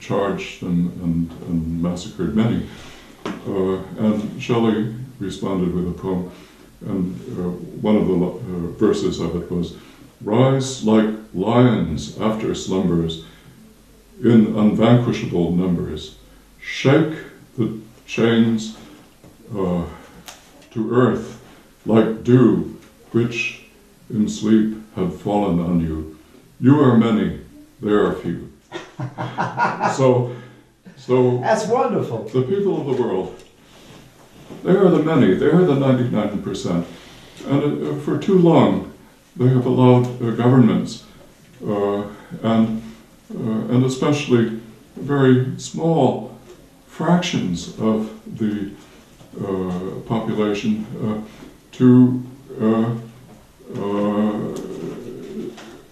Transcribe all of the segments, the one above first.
charged and massacred many. And Shelley responded with a poem, and one of the verses of it was, "Rise like lions after slumbers, in unvanquishable numbers. Shake the chains to earth like dew, which in sleep have fallen on you. You are many, there are few." So That's wonderful. the people of the world, they are the many, they are the 99%. And for too long, they have allowed governments and especially very small fractions of the population to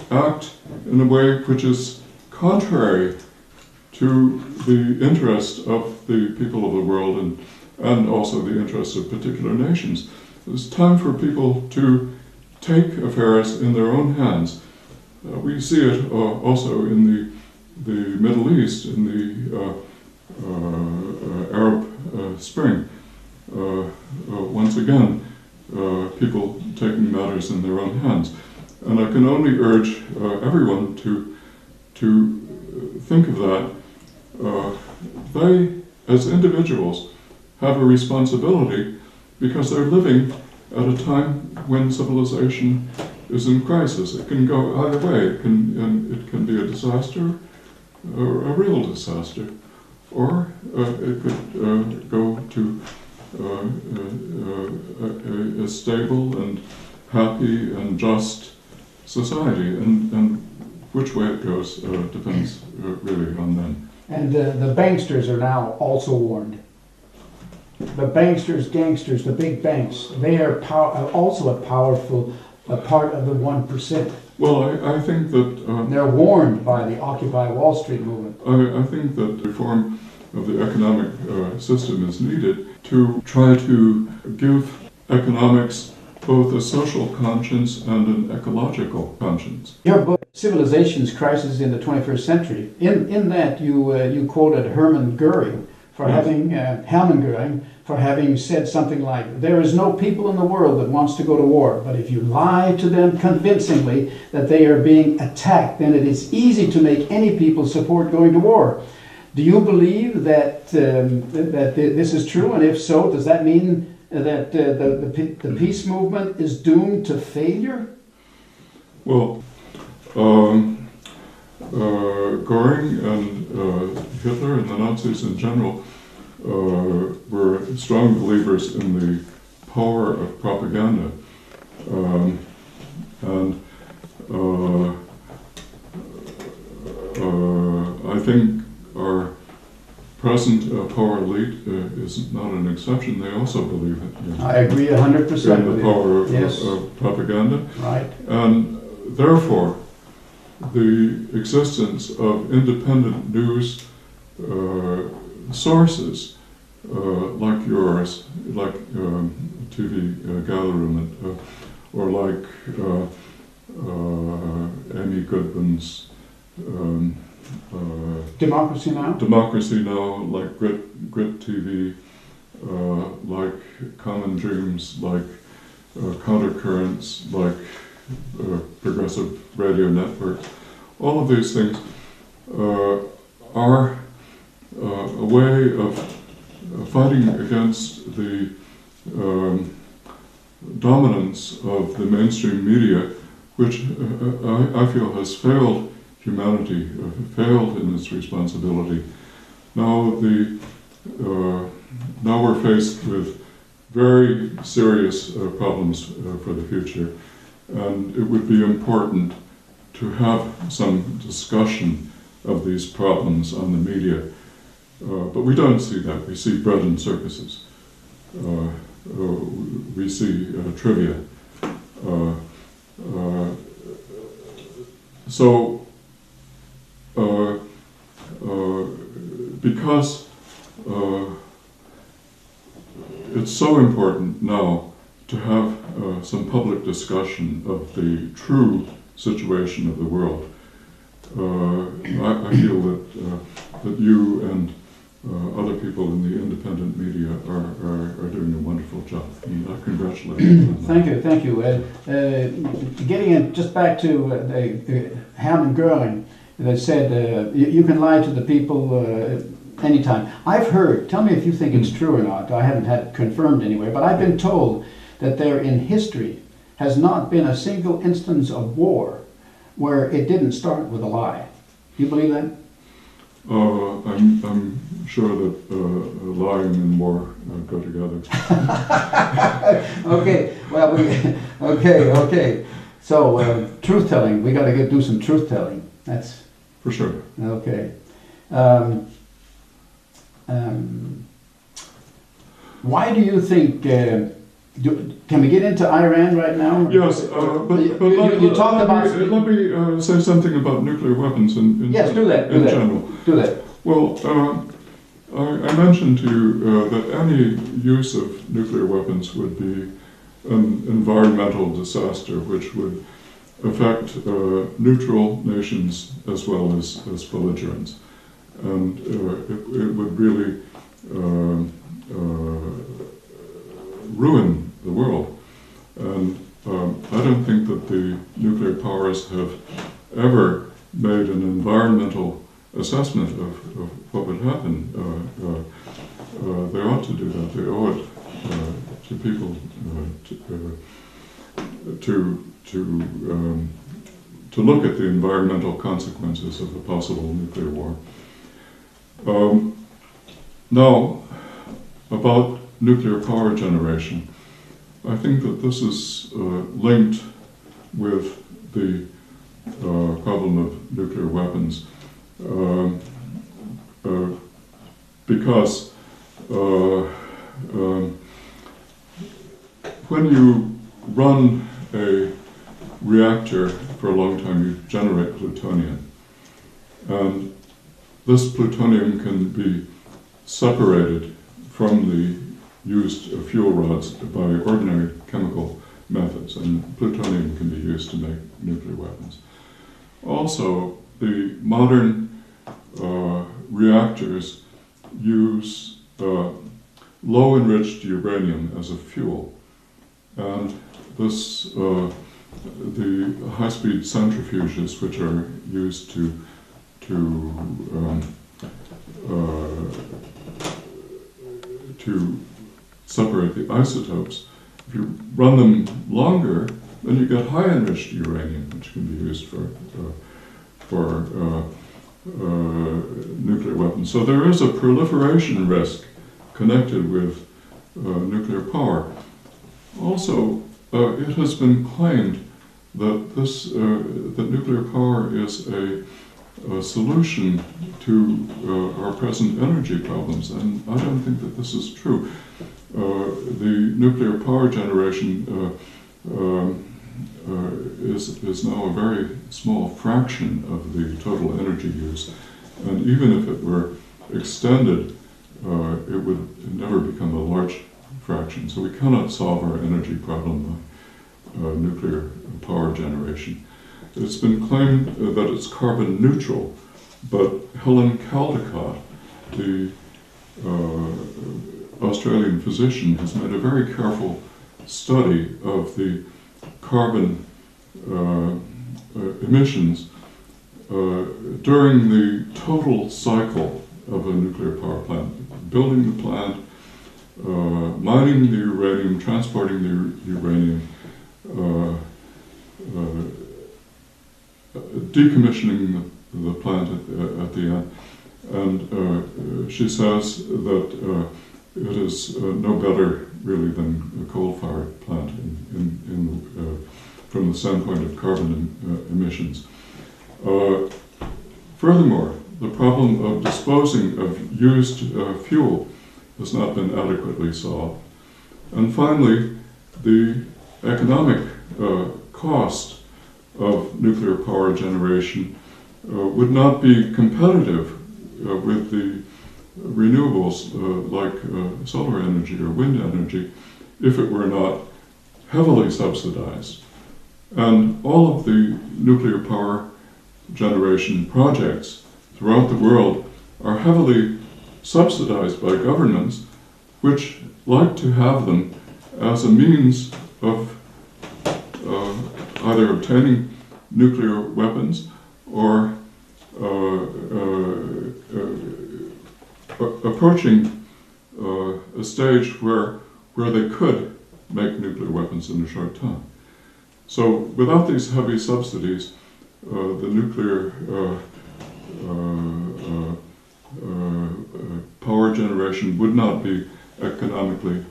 act in a way which is contrary to the interest of the people of the world and also the interests of particular nations. It's time for people to take affairs in their own hands. We see it also in the Middle East, in the Arab Spring. Once again, people taking matters in their own hands. And I can only urge everyone to think of that. They, as individuals, have a responsibility because they're living at a time when civilization is in crisis. It can go either way. It can be a disaster, or a real disaster, or it could go to a stable and happy and just society. And which way it goes depends really on them. And the banksters are now also warned. The banksters, gangsters, the big banks, they are also a powerful part of the 1%. Well, I think that... they're warned by the Occupy Wall Street movement. I think that reform of the economic system is needed to try to give economics both a social conscience and an ecological conscience. Your book, Civilization's Crisis in the 21st Century, in that you quoted Hermann Göring for having said something like, "There is no people in the world that wants to go to war, but if you lie to them convincingly that they are being attacked, then it is easy to make any people support going to war." Do you believe that this is true? And if so, does that mean that the peace movement is doomed to failure? Well, Göring and Hitler and the Nazis in general were strong believers in the power of propaganda. I think our present power elite is not an exception. They also believe it. I agree 100% in the power of propaganda. Right. And therefore, the existence of independent news sources like yours, like TVGaderummet, or like Amy Goodwin's Democracy Now, like Grit TV, like Common Dreams, like Countercurrents, like Progressive Radio Network. All of these things are a way of fighting against the dominance of the mainstream media, which I feel has failed humanity, failed in its responsibility. Now we're faced with very serious problems for the future, and it would be important to have some discussion of these problems on the media. But we don't see that. We see bread and circuses. We see trivia. Because it's so important now to have some public discussion of the true situation of the world. I feel that that you and other people in the independent media are doing a wonderful job. And I congratulate you on that. Thank you. Getting it just back to Hermann Göring, that said you can lie to the people anytime. I've heard, tell me if you think it's true or not, I haven't had it confirmed anywhere, but I've been told that there in history has not been a single instance of war where it didn't start with a lie. Do you believe that? I'm sure that lying and war go together. Okay, well, okay. So, truth-telling, we got to do some truth-telling. That's... For sure. Okay. Why do you think... can we get into Iran right now? Yes, but you talked about... Let me say something about nuclear weapons in yes, do that. general. Do that. Well, I mentioned to you that any use of nuclear weapons would be an environmental disaster which would affect neutral nations as well as belligerents. And it would really ruin the world. And I don't think that the nuclear powers have ever made an environmental assessment of what would happen. They ought to do that. They owe it to people to look at the environmental consequences of a possible nuclear war. Now, about nuclear power generation, I think that this is linked with the problem of nuclear weapons. Because when you run a reactor for a long time, you generate plutonium. And this plutonium can be separated from the used fuel rods by ordinary chemical methods, and plutonium can be used to make nuclear weapons. Also, the modern reactors use low-enriched uranium as a fuel, and this the high-speed centrifuges, which are used to separate the isotopes. If you run them longer, then you get high-enriched uranium, which can be used for nuclear weapons. So there is a proliferation risk connected with nuclear power. Also, it has been claimed that that nuclear power is a solution to our present energy problems, and I don't think that this is true. The nuclear power generation is now a very small fraction of the total energy use, and even if it were extended, it would never become a large fraction. So we cannot solve our energy problem by nuclear power generation. It's been claimed that it's carbon neutral, but Helen Caldicott, the Australian physician, has made a very careful study of the carbon emissions during the total cycle of a nuclear power plant. Building the plant, mining the uranium, transporting the uranium, decommissioning the plant at the end. And she says that it is no better really than a coal-fired plant from the standpoint of carbon emissions. Furthermore, the problem of disposing of used fuel has not been adequately solved. And finally, the economic cost of nuclear power generation would not be competitive with the renewables like solar energy or wind energy if it were not heavily subsidized. And all of the nuclear power generation projects throughout the world are heavily subsidized by governments which like to have them as a means of either obtaining nuclear weapons or approaching a stage where they could make nuclear weapons in a short time. So without these heavy subsidies, the nuclear power generation would not be economically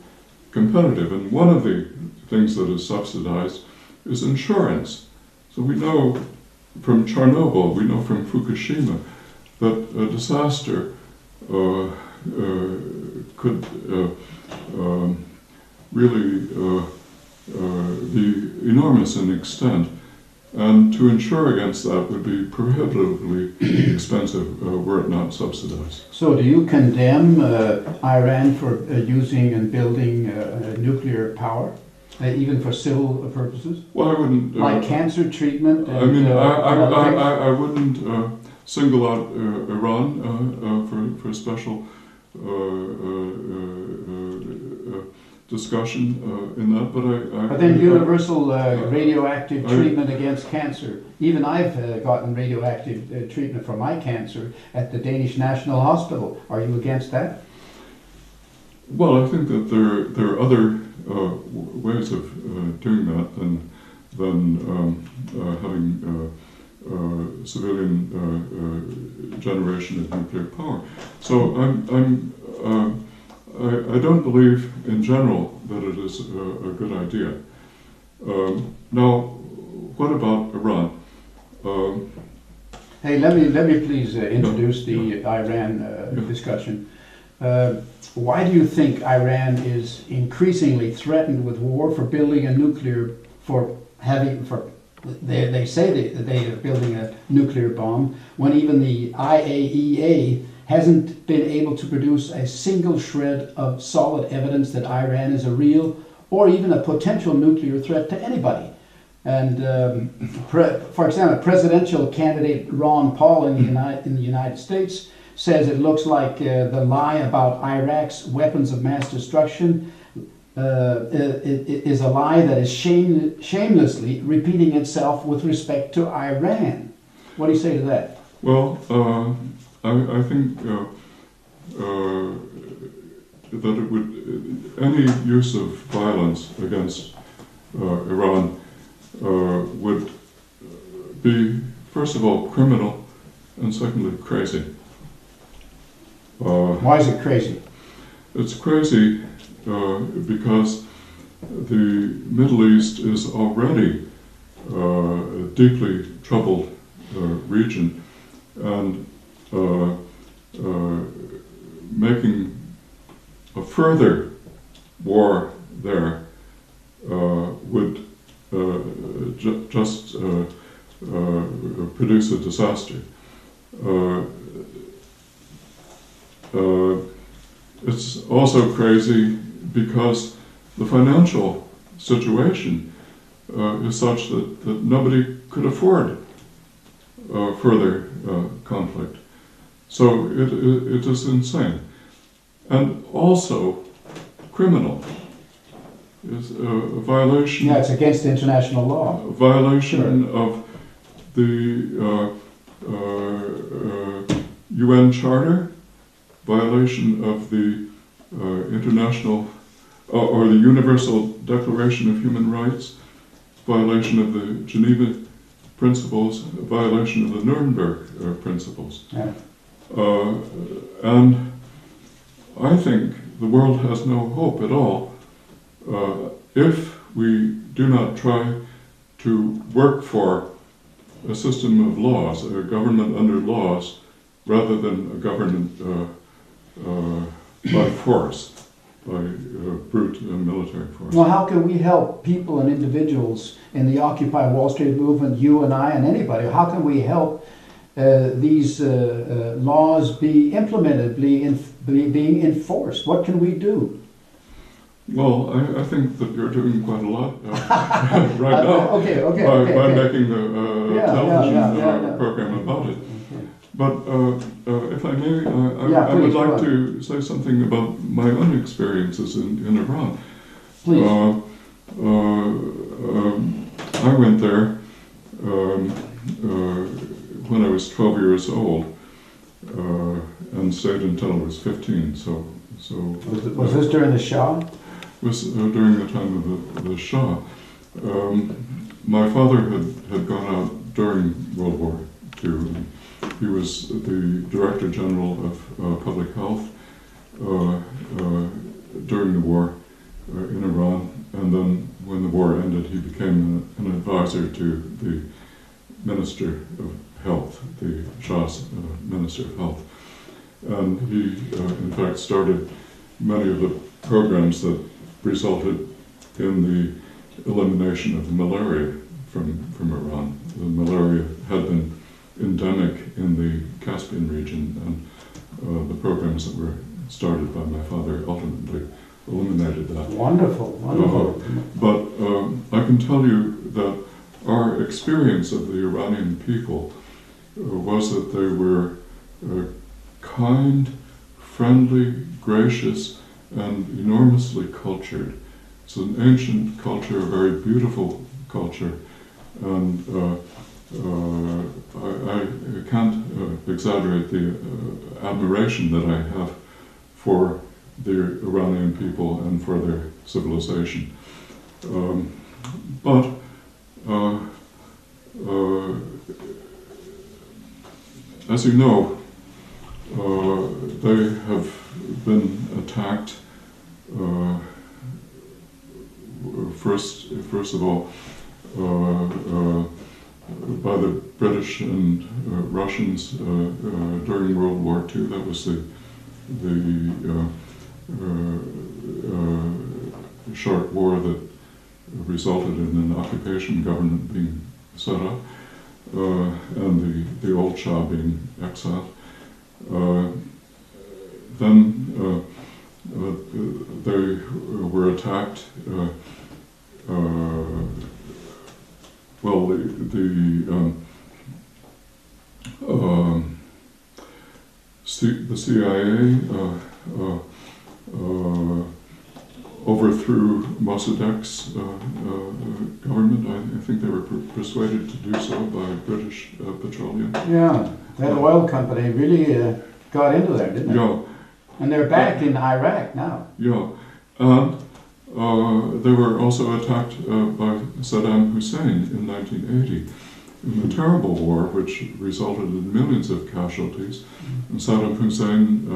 competitive. And one of the things that is subsidized is insurance. So we know from Chernobyl, we know from Fukushima, that a disaster could really be enormous in extent, and to insure against that would be prohibitively expensive were it not subsidized. So do you condemn Iran for using and building nuclear power, even for civil purposes? Well, I wouldn't... like cancer treatment? And, I mean, I wouldn't single out Iran for special discussion in that, but then universal radioactive treatment against cancer. Even I've gotten radioactive treatment for my cancer at the Danish National Hospital. Are you against that? Well, I think that there are other ways of doing that than having civilian generation of nuclear power. So I don't believe in general that it is a good idea. Now, what about Iran? Hey, let me please introduce the Iran discussion. Why do you think Iran is increasingly threatened with war for building a nuclear, they say that they are building a nuclear bomb, when even the IAEA hasn't been able to produce a single shred of solid evidence that Iran is a real or even a potential nuclear threat to anybody? And for example, presidential candidate Ron Paul in the United States says it looks like the lie about Iraq's weapons of mass destruction is a lie that is shamelessly repeating itself with respect to Iran. What do you say to that? Well, I think that it would, any use of violence against Iran would be, first of all, criminal, and secondly, crazy. Why is it crazy? It's crazy because the Middle East is already a deeply troubled region, and making a further war there would just produce a disaster. It's also crazy because the financial situation is such that nobody could afford further conflict. So it is insane. And also criminal. Is a violation. Yeah, it's against international law. A violation of the UN Charter, violation of the international or the Universal Declaration of Human Rights, violation of the Geneva Principles, violation of the Nuremberg Principles. Yeah. And I think the world has no hope at all if we do not try to work for a system of laws, a government under laws, rather than a government by force, by brute military force. Well, how can we help people and individuals in the Occupy Wall Street movement, you and I and anybody, how can we help these laws be implemented, being enforced? What can we do? Well, I think that you're doing quite a lot right now Okay. by making a television program about it. But if I may, I please, would go like on. to say something about my own experiences in Iran. Please. I went there when I was 12 years old and stayed until I was 15. So Was this during the Shah? was during the time of the Shah. My father had gone out during World War II. He was the Director General of Public Health during the war in Iran, and then when the war ended, he became an advisor to the Minister of Health, the Shah's Minister of Health. And he, in fact, started many of the programs that resulted in the elimination of malaria from Iran. The malaria had been endemic in the Caspian region, and the programs that were started by my father ultimately eliminated that. Wonderful, wonderful. But I can tell you that our experience of the Iranian people was that they were kind, friendly, gracious, and enormously cultured. It's an ancient culture, a very beautiful culture, and I can't exaggerate the admiration that I have for the Iranian people and for their civilization. But as you know, they have been attacked first of all by the British and Russians during World War II. That was the short war that resulted in an occupation government being set up and the old Shah being exiled. Then they were attacked. The CIA overthrew Mossadegh's government. I think they were persuaded to do so by British Petroleum. Yeah, that oil company really got into there, didn't it? Yeah. And they're back in Iraq now. Yeah, and they were also attacked by Saddam Hussein in 1980 in the terrible war which resulted in millions of casualties. And Saddam Hussein,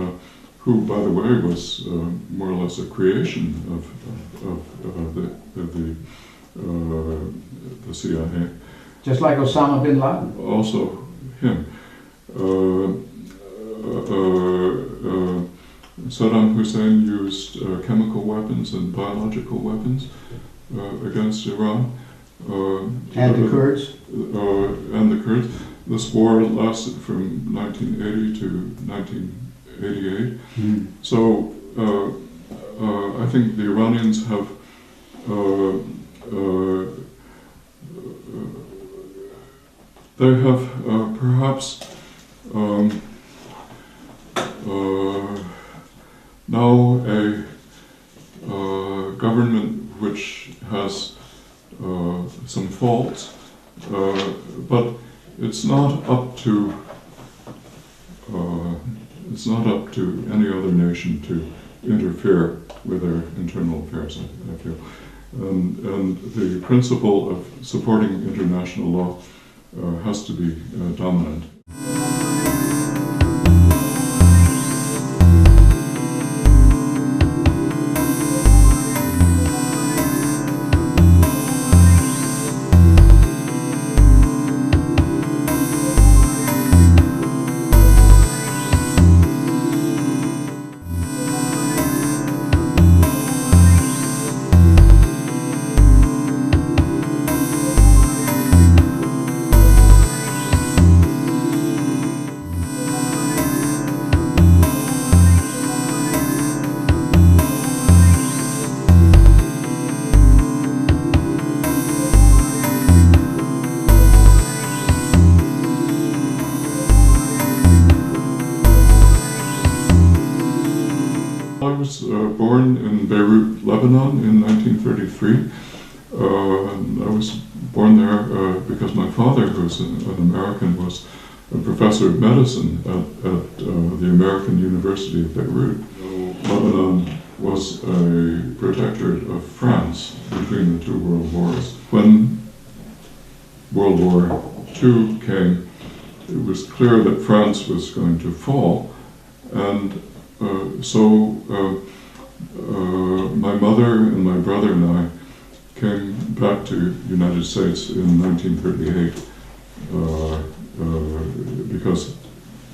who, by the way, was more or less a creation of the CIA. Just like Osama bin Laden. Also him. Saddam Hussein used chemical weapons and biological weapons against Iran. And the Kurds. And the Kurds. This war lasted from 1980 to 1988. So I think the Iranians have they have perhaps now a government which has some faults, but it's not up to any other nation to interfere with their internal affairs, I feel. And the principle of supporting international law has to be dominant. I was born in Beirut, Lebanon in 1933. I was born there because my father, who's an American, was a professor of medicine at the American University of Beirut. Lebanon was a protectorate of France between the two world wars. When World War II came, it was clear that France was going to fall, and so my mother and my brother and I came back to the United States in 1938 because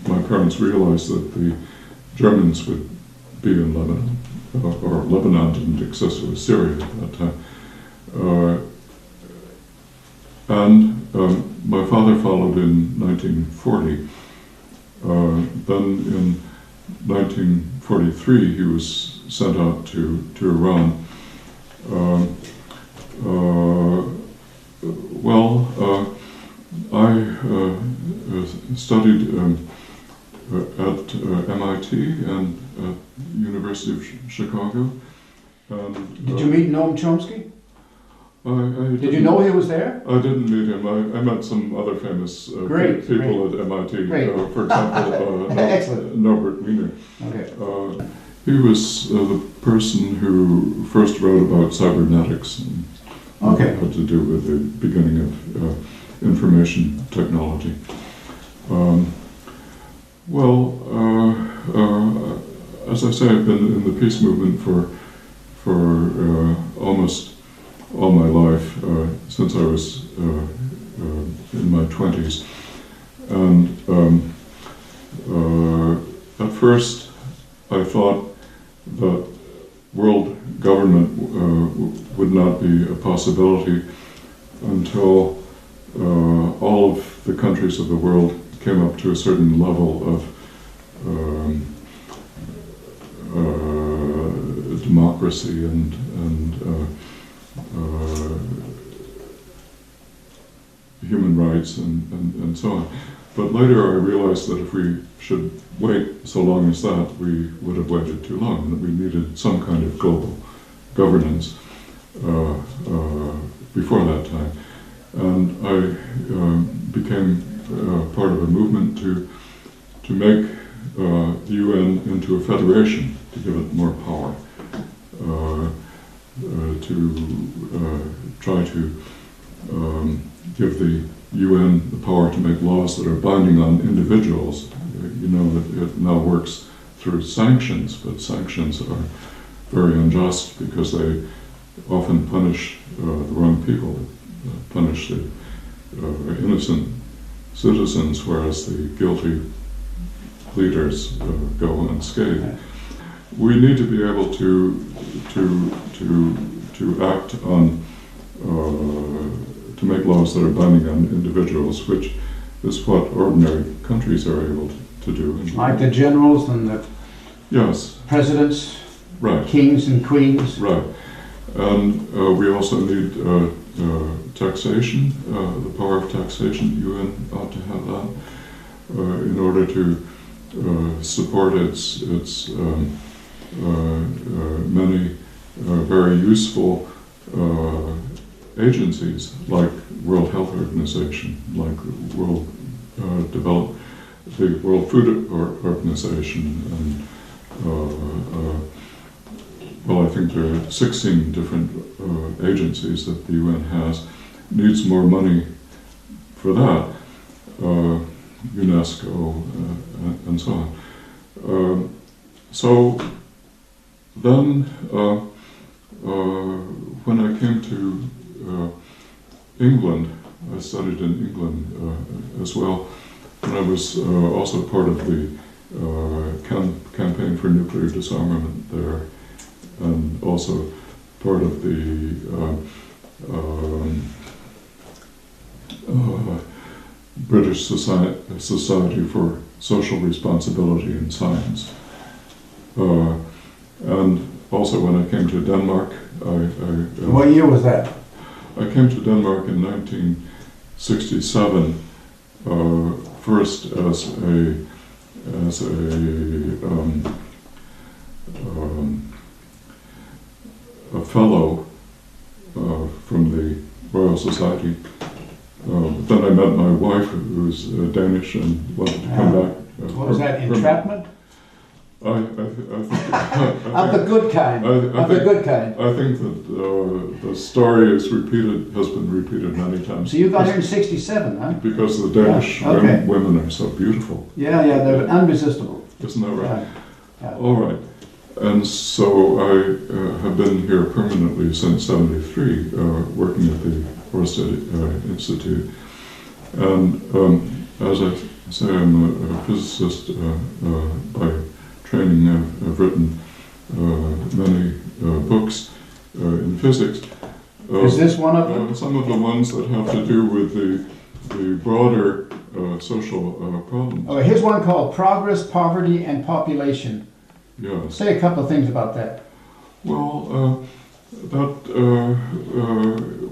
my parents realized that the Germans would be in Lebanon, or Lebanon didn't exist, it was Syria at that time. And my father followed in 1940. Then in 1943 he was sent out to Iran. I studied at M.I.T. and at University of Chicago. And, did you meet Noam Chomsky? Did you know he was there? I didn't meet him. I met some other famous people at MIT. For example, Excellent. Norbert Wiener. Okay. He was the person who first wrote about cybernetics and had to do with the beginning of information technology. As I say, I've been in the peace movement for almost all my life, since I was in my 20s. And at first I thought that world government would not be a possibility until all of the countries of the world came up to a certain level of democracy and human rights and so on. But later I realized that if we should wait so long as that, we would have waited too long, and that we needed some kind of global governance before that time. And I became part of a movement to make the UN into a federation, to give it more power, to try to give the UN the power to make laws that are binding on individuals. You know that it now works through sanctions, but sanctions are very unjust because they often punish the wrong people, punish the innocent citizens, whereas the guilty leaders go unscathed. We need to be able to act on to make laws that are binding on individuals, which is what ordinary countries are able to do. Like the generals and the presidents, right, kings and queens. Right. And we also need taxation, the power of taxation. The UN ought to have that in order to support its many very useful agencies like World Health Organization, like the World Food Organization, and I think there are 16 different agencies that the UN has. Needs more money for that, UNESCO and so on. So then, when I came to England, I studied in England as well, and I was also part of the campaign for nuclear disarmament there, and also part of the British Society for Social Responsibility in Science. And also when I came to Denmark, what year was that? I came to Denmark in 1967, first as a fellow from the Royal Society. But then I met my wife, who's Danish, and wanted to come back. What was that, entrapment? I think Of the good kind. Of the good kind. I think that the story has been repeated many times. So you got here in '67, huh? Because the Danish women are so beautiful. Yeah, they're unresistible. Isn't that right? Yeah. All right. And so I have been here permanently since '73, working at the Orsted Institute. And as I say, I'm a physicist by training. I've written many books in physics. Is this one of them? Some of the ones that have to do with the broader social problems. Oh, here's one called Progress, Poverty, and Population. Yes. Say a couple of things about that. Well, that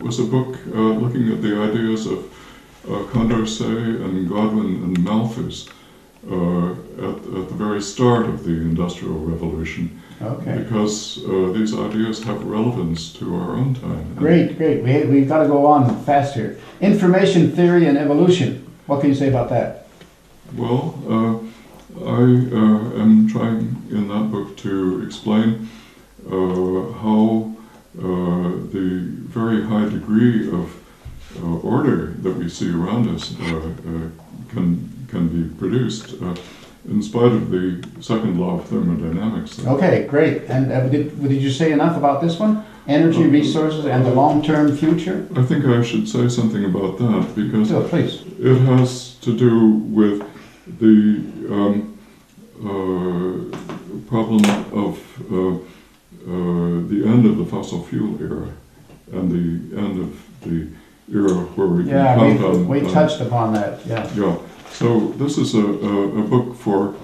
was a book looking at the ideas of Condorcet and Godwin and Malthus at the very start of the Industrial Revolution. Okay. Because these ideas have relevance to our own time. Great. We've got to go on fast here. Information theory and evolution. What can you say about that? Well, I am trying in that book to explain how the very high degree of order that we see around us can be produced in spite of the second law of thermodynamics. Okay, great. And did you say enough about this one? Energy, resources, and the long-term future? I think I should say something about that because please. It has to do with the problem of the end of the fossil fuel era and the end of the era where we can count on... we touched upon that, yeah. Yeah. So this is a book for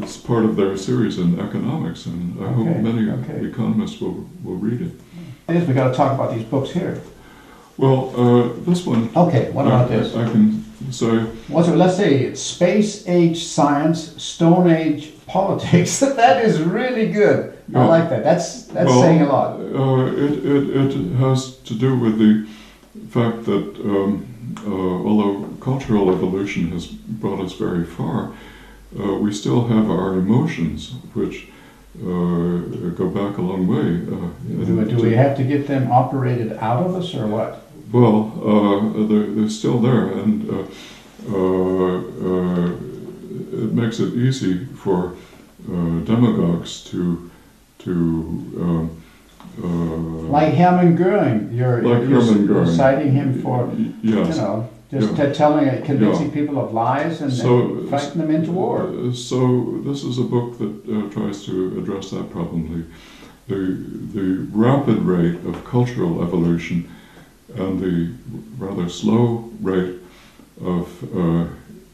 it's part of their series in economics, and I hope many economists will read it. Yes, we got to talk about these books here. Well, this one. Okay, what about this? I can say. Let's say Space Age Science, Stone Age Politics. That is really good. Yeah. I like that. That's saying a lot. It has to do with the fact that although cultural evolution has brought us very far, we still have our emotions, which go back a long way. Do we have to get them operated out of us, or what? Well, they're still there, and it makes it easy for demagogues to like Hermann Göring. You're citing him for, yes. convincing people of lies and fighting them into war. So this is a book that tries to address that problem, the rapid rate of cultural evolution and the rather slow rate of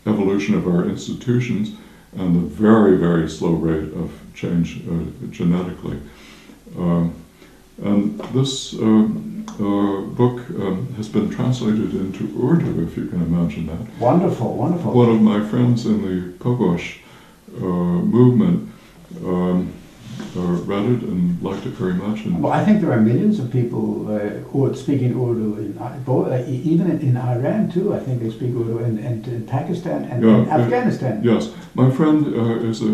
evolution of our institutions and the very, very slow rate of change genetically. And this book has been translated into Urdu, if you can imagine that. Wonderful, wonderful. One of my friends in the Pugwash movement read it and liked it very much. And well, I think there are millions of people who are speaking Urdu, even in Iran too. I think they speak Urdu, and in Pakistan and in Afghanistan. Yes. My friend is a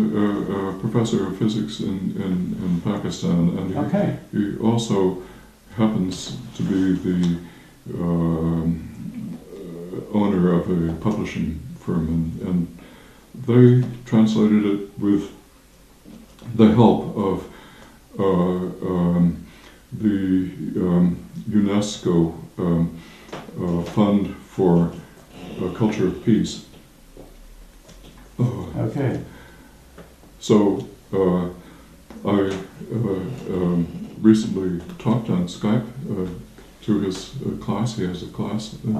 professor of physics in Pakistan, and he also happens to be the owner of a publishing firm, and they translated it with the help of the UNESCO Fund for Culture of Peace. So I recently talked on Skype to his class. He has a class in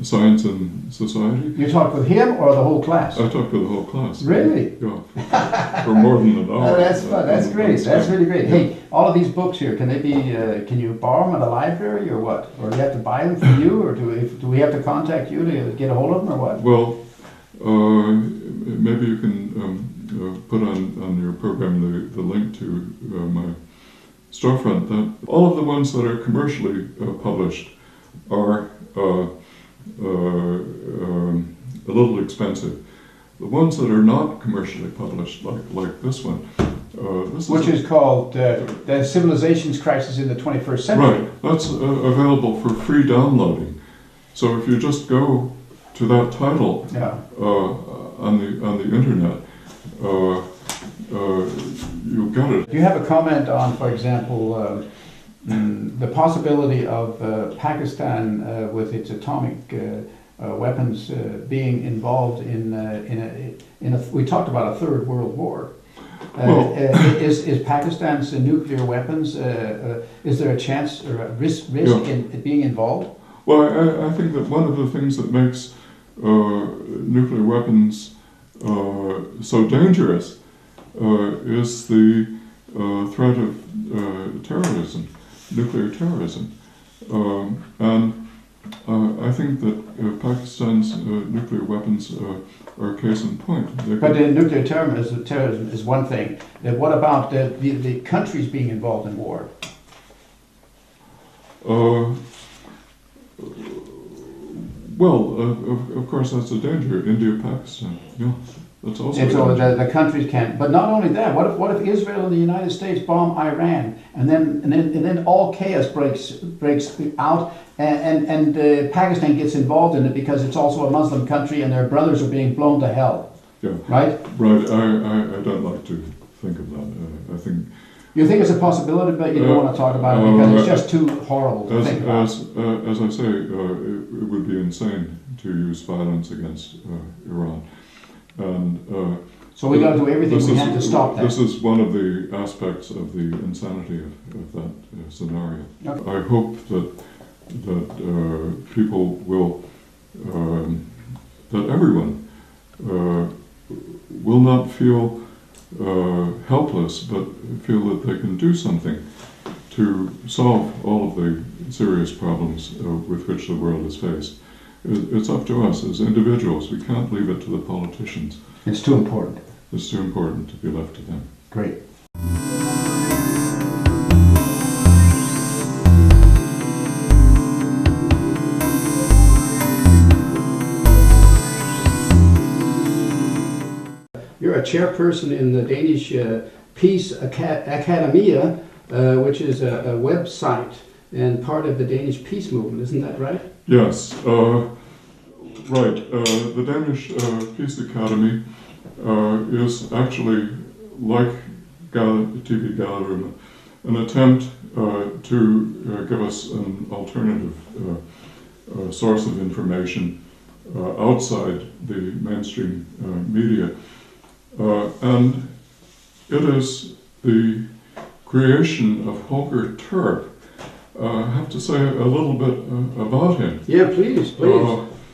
Science and Society. You talked with him or the whole class? I talked with the whole class. Really? Yeah. For more than an hour. Oh, that's fun. That's great. That's really great. Hey, all of these books here, can they be? Can you borrow them at a library or what? Or do you have to buy them from you, or do we have to contact you to get a hold of them, or what? Well, maybe you can put on your program the link to my storefront, that all of the ones that are commercially published are a little expensive. The ones that are not commercially published, like this one, which is called The Civilizations Crisis in the 21st Century. Right, that's available for free downloading. So if you just go to that title on the internet, you'll get it. Do you have a comment on, for example, the possibility of Pakistan with its atomic weapons being involved in a we talked about a third world war. Is Pakistan's nuclear weapons, is there a chance or a risk in it being involved? Well, I think that one of the things that makes nuclear weapons so dangerous is the threat of terrorism, nuclear terrorism. And I think that Pakistan's nuclear weapons are a case in point. But the nuclear terrorism is one thing. What about the countries being involved in war? Well, of course, that's a danger. India, Pakistan, yeah, that's also. And so the countries can't. But not only that. What if Israel and the United States bomb Iran, and then all chaos breaks out, and Pakistan gets involved in it because it's also a Muslim country, and their brothers are being blown to hell. Yeah. Right. Right. I don't like to think of that. I think. You think it's a possibility, but you don't want to talk about it because it's just too horrible to think about. As I say, it would be insane to use violence against Iran. And so we got to do everything we can to stop that. This is one of the aspects of the insanity of that scenario. Okay. I hope that people will, that everyone will not feel helpless, but feel that they can do something to solve all of the serious problems with which the world is faced. It's up to us as individuals. We can't leave it to the politicians. It's too important. It's too important to be left to them. Great. You're a chairperson in the Danish Peace Academia, which is a website and part of the Danish peace movement, isn't that right? Yes, right. The Danish Peace Academy is actually, like TVGaderummet, an attempt to give us an alternative source of information outside the mainstream media. And it is the creation of Holger Terp. I have to say a little bit about him. Yeah, please.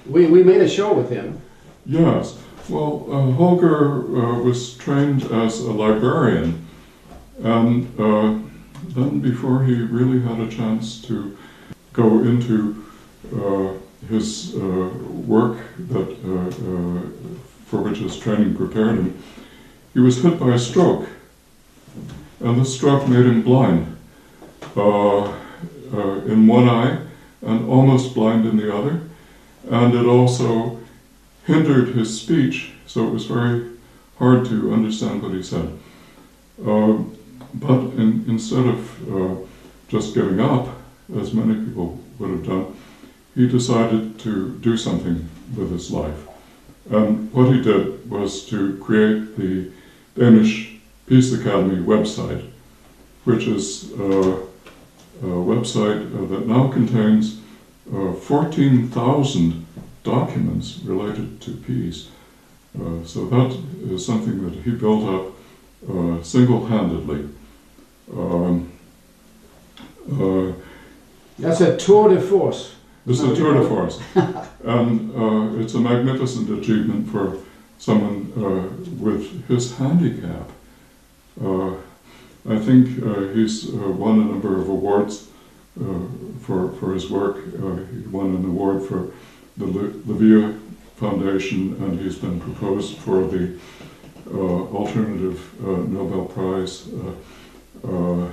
We made a show with him. Yes. Well, Holger was trained as a librarian, and then before he really had a chance to go into his work that for which his training prepared him, he was hit by a stroke, and the stroke made him blind in one eye and almost blind in the other, and it also hindered his speech, so it was very hard to understand what he said. But instead of just giving up, as many people would have done, he decided to do something with his life. And what he did was to create the Danish Peace Academy website, which is a website that now contains 14,000 documents related to peace. So that is something that he built up single-handedly. That's a tour de force. It's a tour de force. And it's a magnificent achievement for someone with his handicap. I think he's won a number of awards for his work. He won an award for the Levia Foundation, and he's been proposed for the alternative Nobel Prize, the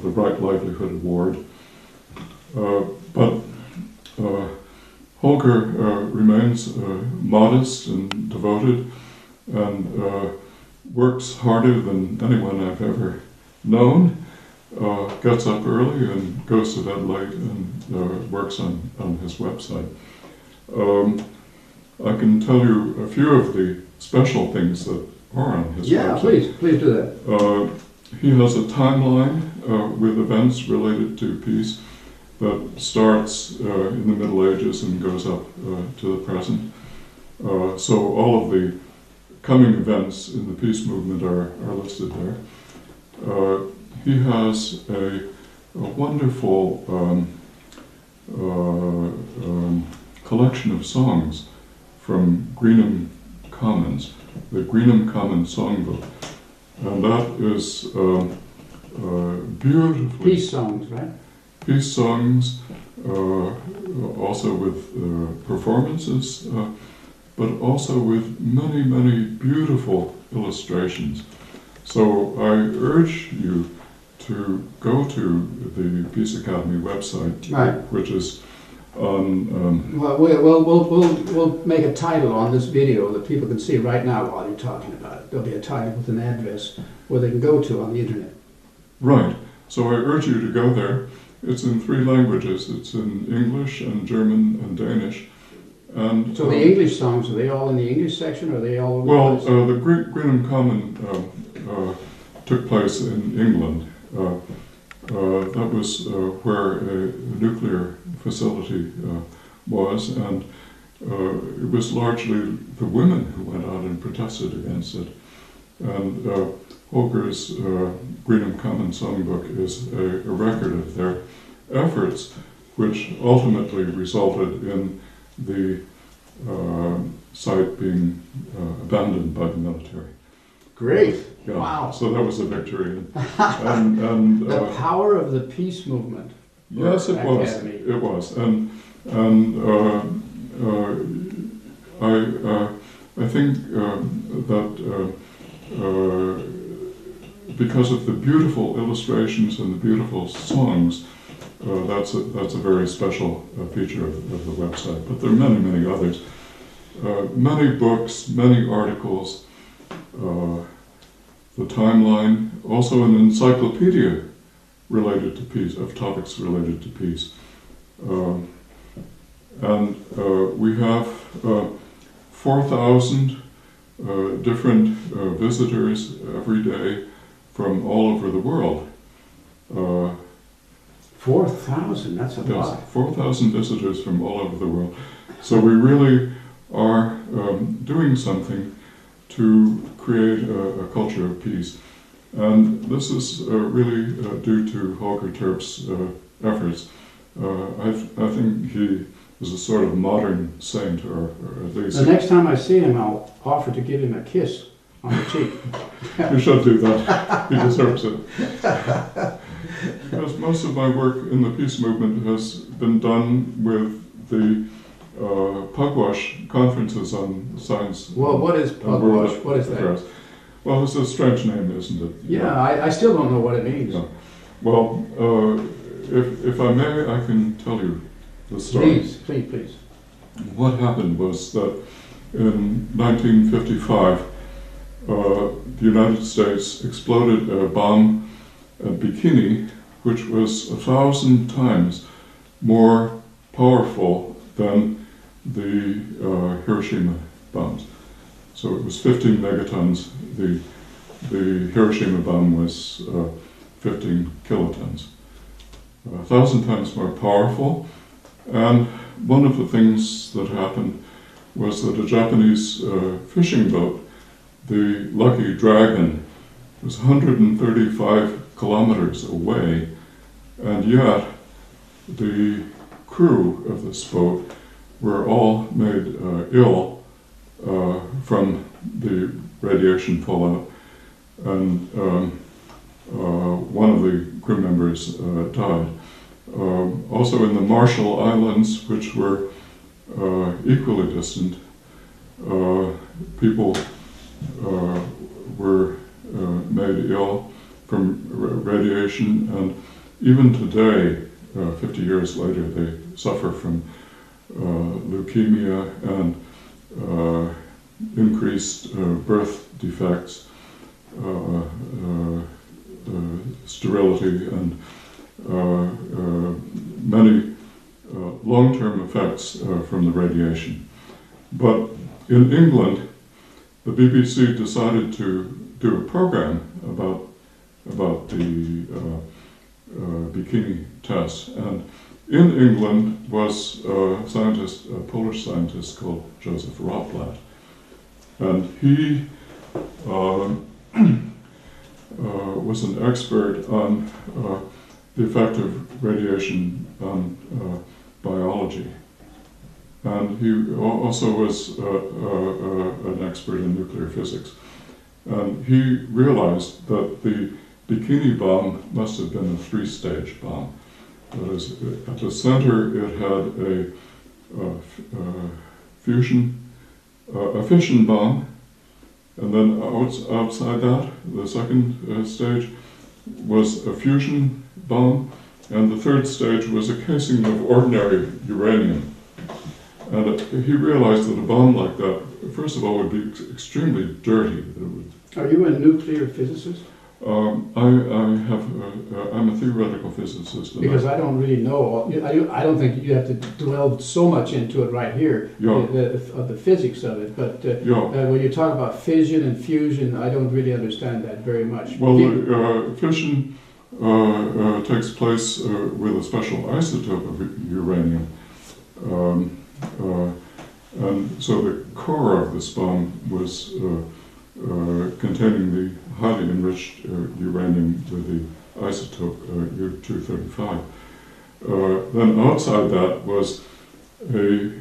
Right Livelihood Award. But Holger remains modest and devoted and works harder than anyone I've ever known. Gets up early and goes to bed late and works on his website. I can tell you a few of the special things that are on his website. Yeah, please do that. He has a timeline with events related to peace that starts in the Middle Ages and goes up to the present. So all of the coming events in the peace movement are listed there. He has a wonderful collection of songs from Greenham Commons, the Greenham Commons Songbook. And that is beautifully... Peace songs, right? Peace songs, also with performances, but also with many, many beautiful illustrations. So I urge you to go to the Peace Academy website, right, which is on... Well, we'll make a title on this video that people can see right now while you're talking about it. There'll be a title with an address where they can go to on the internet. Right. So I urge you to go there. It's in 3 languages. It's in English and German and Danish. And so the English songs, are they all in the English section, or are they all over well, the place? the Greenham Common took place in England. That was where a nuclear facility was, and it was largely the women who went out and protested against it. And Holger's Greenham Common Songbook is a record of their efforts, which ultimately resulted in the site being abandoned by the military. Great. Yeah. Wow. So that was a victory. And the power of the peace movement. Yes, it was. Academy. It was. And I think that because of the beautiful illustrations and the beautiful songs, that's a very special feature of the website. But there are many, many others. Many books, many articles, the timeline, also an encyclopedia related to peace, of topics related to peace. And we have 4,000 different visitors every day from all over the world. 4,000, that's a lot. 4,000 visitors from all over the world. So we really are doing something to create a culture of peace. And this is really due to Holger Terp's efforts. I think he is a sort of modern saint, or at least... The next time I see him, I'll offer to give him a kiss on the cheek. You should do that. He deserves it. Because most of my work in the peace movement has been done with the Pugwash Conferences on Science. Well, what is Pugwash? What is that? Affairs. Well, it's a strange name, isn't it? Yeah, I still don't know what it means. Yeah. Well, if I may, I can tell you the story. Please. What happened was that in 1955, the United States exploded a bomb at Bikini, which was 1,000 times more powerful than the Hiroshima bombs. So it was 15 megatons. The Hiroshima bomb was 15 kilotons. 1,000 times more powerful. And one of the things that happened was that a Japanese fishing boat, the Lucky Dragon, was 135 kilometers away, and yet the crew of this boat were all made ill from the radiation fallout, and one of the crew members died. Also in the Marshall Islands, which were equally distant, people were made ill from radiation, and even today, 50 years later, they suffer from leukemia and increased birth defects, sterility, and many long-term effects from the radiation. But in England, the BBC decided to do a program about the bikini test, and in England was a Polish scientist called Joseph Rotblat, and he was an expert on the effect of radiation on biology. And he also was an expert in nuclear physics. And he realized that the bikini bomb must have been a three-stage bomb. That is, at the center it had a fission bomb, and then outside that, the second stage was a fusion bomb, and the third stage was a casing of ordinary uranium. And he realized that a bomb like that, first of all, would be extremely dirty. Are you a nuclear physicist? I'm a theoretical physicist. Because I don't really know. I don't think you have to dwell so much into it right here, the physics of it. But when you talk about fission and fusion, I don't really understand that very much. Well, fission takes place with a special isotope of uranium. And so the core of this bomb was containing the highly enriched uranium with the isotope U-235. Then outside that was a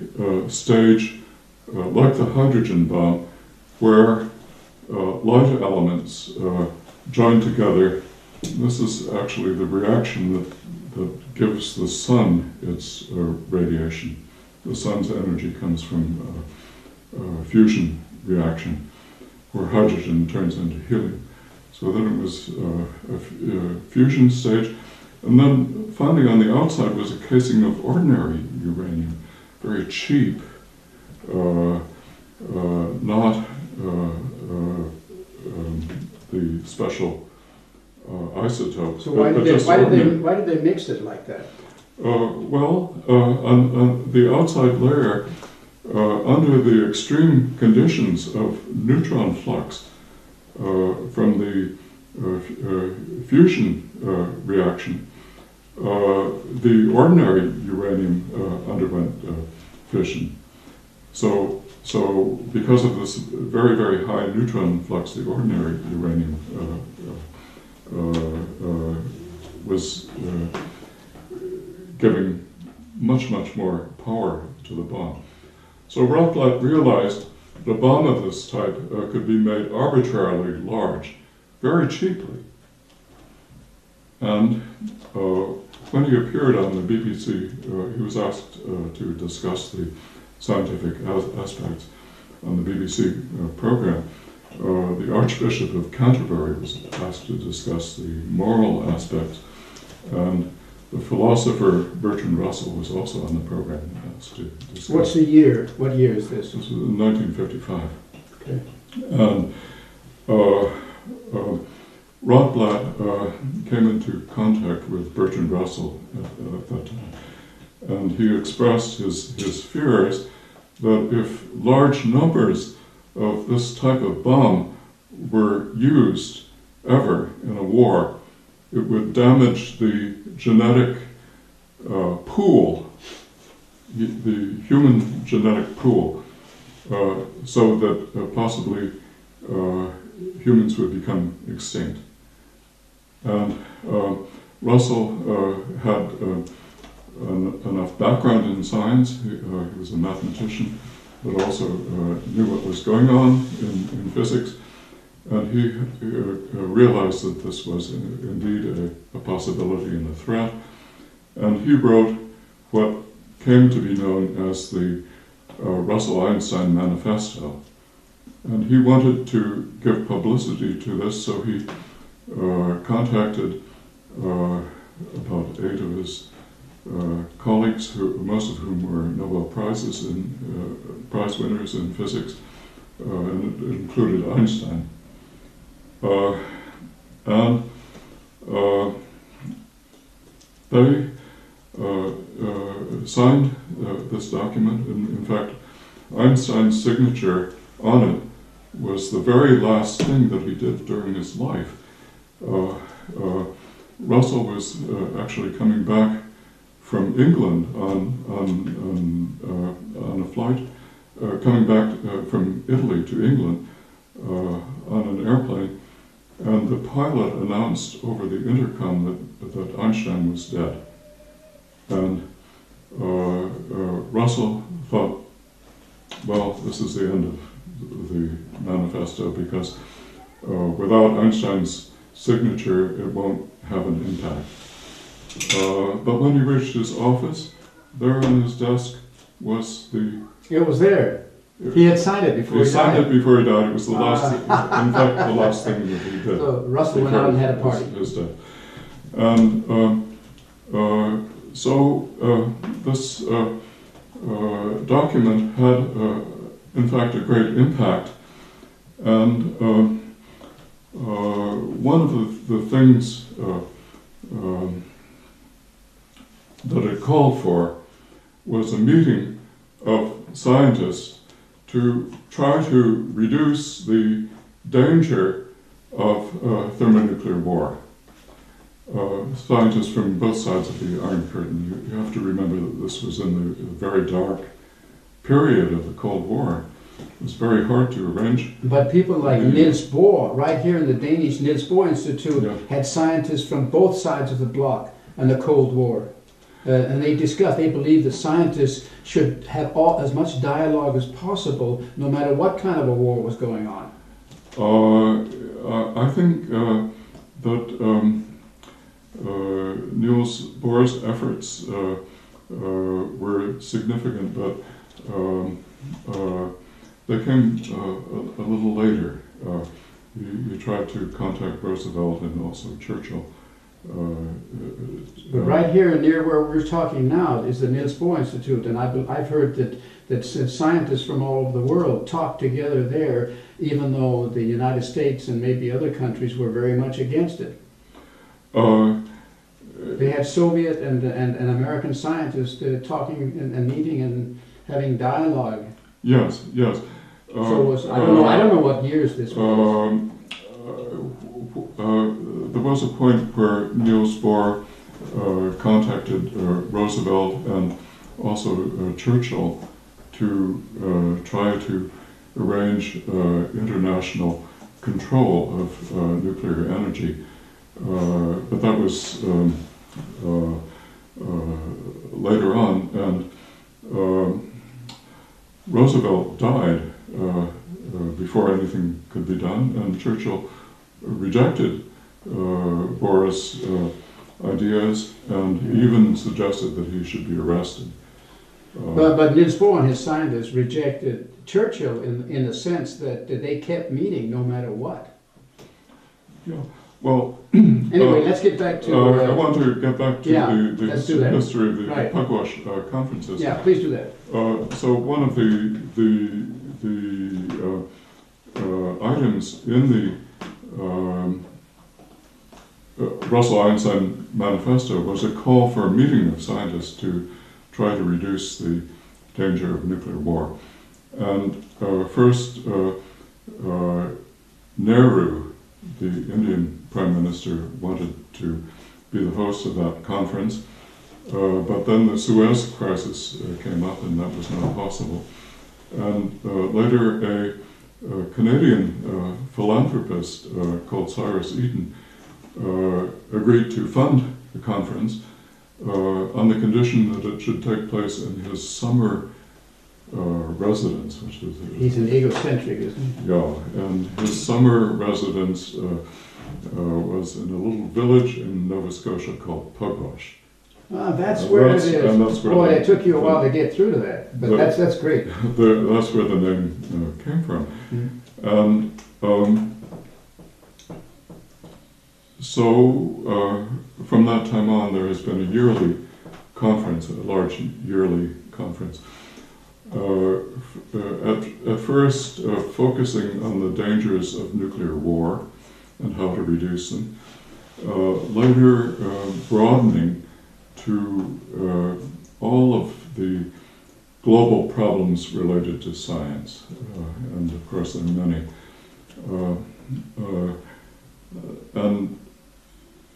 stage like the hydrogen bomb, where light elements join together. This is actually the reaction that gives the sun its radiation. The sun's energy comes from fusion reaction, where hydrogen turns into helium. So then it was a fusion stage. And then finally on the outside was a casing of ordinary uranium, very cheap, not the special isotope. So why did they mix it like that? On the outside layer, under the extreme conditions of neutron flux from the fusion reaction, the ordinary uranium underwent fission. So because of this very, very high neutron flux, the ordinary uranium was giving much, much more power to the bomb. So Rotblat realized that a bomb of this type could be made arbitrarily large, very cheaply. And when he appeared on the BBC, he was asked to discuss the scientific aspects on the BBC program. The Archbishop of Canterbury was asked to discuss the moral aspects, and the philosopher Bertrand Russell was also on the program asked to discuss. What's the year? What year is this? This was in 1955. Okay. And Rotblat came into contact with Bertrand Russell at that time, and he expressed his fears that if large numbers of this type of bomb were used ever in a war, it would damage the genetic pool, the human genetic pool, so that possibly humans would become extinct. And Russell had enough background in science. He was a mathematician, but also knew what was going on in physics. And he realized that this was indeed a possibility and a threat. And he wrote what came to be known as the Russell-Einstein Manifesto. And he wanted to give publicity to this, so he contacted about 8 of his colleagues, most of whom were Nobel Prizes prize winners in physics, and it included Einstein. And they signed this document. In fact, Einstein's signature on it was the very last thing that he did during his life. Russell was actually coming back from England on a flight, coming back from Italy to England on an airplane, and the pilot announced over the intercom that Einstein was dead. And Russell thought, well, this is the end of the manifesto, because without Einstein's signature, it won't have an impact. But when he reached his office, there on his desk was the... It was there. He had signed it before he died. He signed it before he died. It was the last, in fact, the last thing that he did. So Russell went out and had a party. His death. And so this document had, in fact, a great impact. And one of the things that it called for was a meeting of scientists to try to reduce the danger of thermonuclear war. Scientists from both sides of the Iron Curtain. You have to remember that this was in the very dark period of the Cold War. It was very hard to arrange. But people like Niels Bohr, right here in the Danish Niels Bohr Institute, had scientists from both sides of the bloc in the Cold War. And they believed that scientists should have as much dialogue as possible, no matter what kind of a war was going on. I think that Niels Bohr's efforts were significant, but they came a little later. He tried to contact Roosevelt and also Churchill. But right here near where we're talking now is the Niels Bohr Institute, and I've heard that scientists from all over the world talked together there, even though the United States and maybe other countries were very much against it. They had Soviet and American scientists talking and meeting and having dialogue. Yes. So I don't know what years this was. There was a point where Niels Bohr contacted Roosevelt and also Churchill to try to arrange international control of nuclear energy. But that was later on, and Roosevelt died before anything could be done, and Churchill rejected Bohr's ideas and even suggested that he should be arrested. But Niels Bohr and his scientists rejected Churchill in the sense that they kept meeting no matter what. Yeah. Well, anyway, let's get back to... I want to get back to the history of the Pugwash Conferences. Yeah, please do that. So one of the items in the Russell-Einstein Manifesto was a call for a meeting of scientists to try to reduce the danger of nuclear war. And first, Nehru, the Indian Prime Minister, wanted to be the host of that conference, but then the Suez Crisis came up and that was not possible. And later a Canadian philanthropist called Cyrus Eaton agreed to fund the conference on the condition that it should take place in his summer residence, which is... He's an egocentric, isn't he? Yeah, and his summer residence was in a little village in Nova Scotia called Pugwash. Ah, that's where it is. Boy, it took you a while to get through to that, but that's great. That's where the name came from. And so from that time on, there has been a yearly conference, a large yearly conference. At first, focusing on the dangers of nuclear war and how to reduce them. Later, broadening to all of the global problems related to science, and of course there are many. And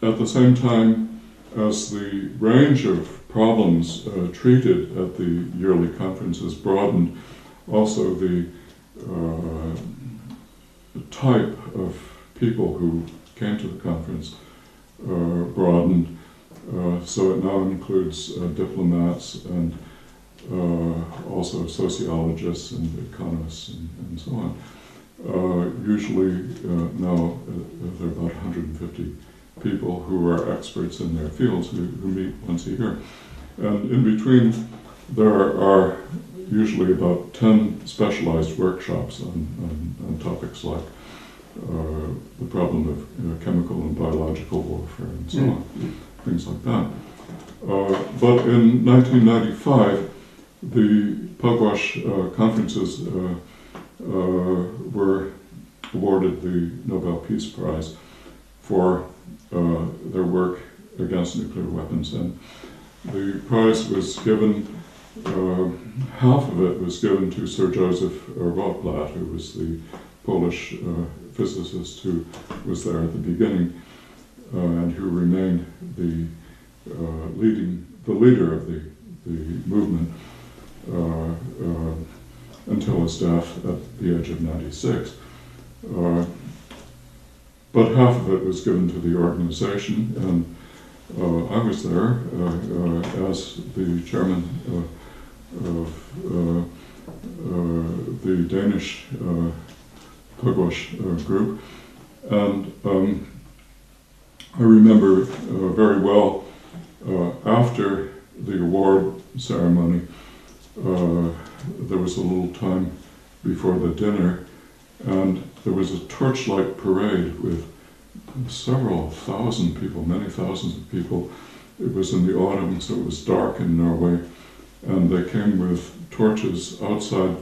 at the same time as the range of problems treated at the yearly conferences broadened, also the type of people who came to the conference broadened. So it now includes diplomats and also sociologists and economists and so on. Usually now there are about 150 people who are experts in their fields who meet once a year. And in between there are usually about 10 specialized workshops on topics like the problem of chemical and biological warfare and so on, things like that. But in 1995, the Pugwash Conferences were awarded the Nobel Peace Prize for their work against nuclear weapons. And the prize was given, half of it was given to Sir Joseph Rotblat, who was the Polish physicist who was there at the beginning and who remained the leader of the movement until his death at the age of 96. But half of it was given to the organization, and I was there as the chairman of the Danish Pugwash group, and I remember very well after the award ceremony, there was a little time before the dinner, and there was a torchlight parade with several thousand people, many thousands of people. It was in the autumn, so it was dark in Norway, and they came with torches outside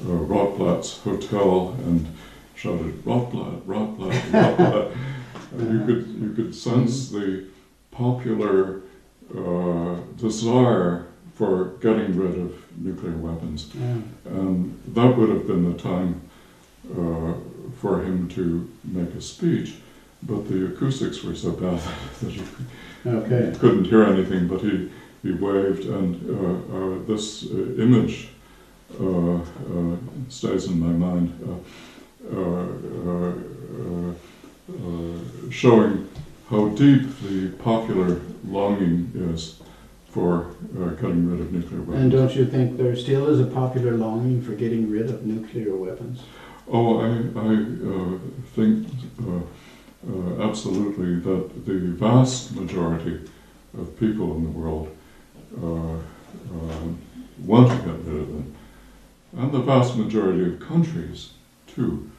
Rotblat's hotel and shouted, "Rotblat, Rotblat, Rotblat." And you could sense the popular desire for getting rid of nuclear weapons. And that would have been the time for him to make a speech, but the acoustics were so bad that he couldn't hear anything, but he waved, and this image stays in my mind, showing how deep the popular longing is for getting rid of nuclear weapons. And don't you think there still is a popular longing for getting rid of nuclear weapons? Oh, I think absolutely that the vast majority of people in the world want to get rid of them. And the vast majority of countries, too.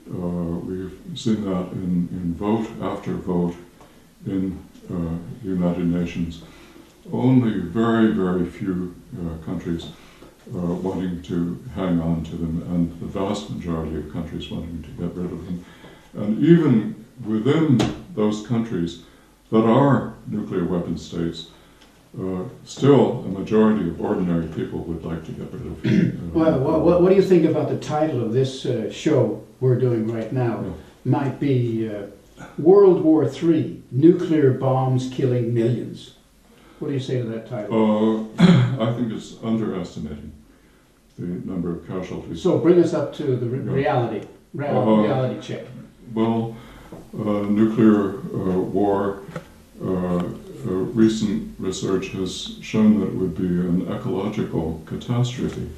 We've seen that in vote after vote in the United Nations. Only very, very few countries wanting to hang on to them, and the vast majority of countries wanting to get rid of them. And even within those countries that are nuclear weapon states, still a majority of ordinary people would like to get rid of them. Well, what do you think about the title of this show we're doing right now? Yeah. Might be World War III, Nuclear Bombs Killing Millions. What do you say to that title? I think it's underestimating the number of casualties. So bring us up to the reality check. Well, nuclear war, recent research has shown that it would be an ecological catastrophe.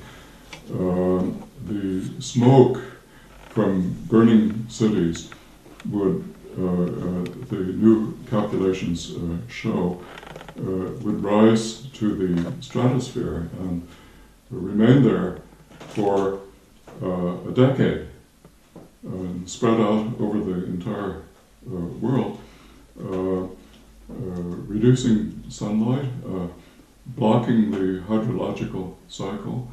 The smoke from burning cities would, the new calculations show, would rise to the stratosphere and remain there for a decade. spread out over the entire world, reducing sunlight, blocking the hydrological cycle,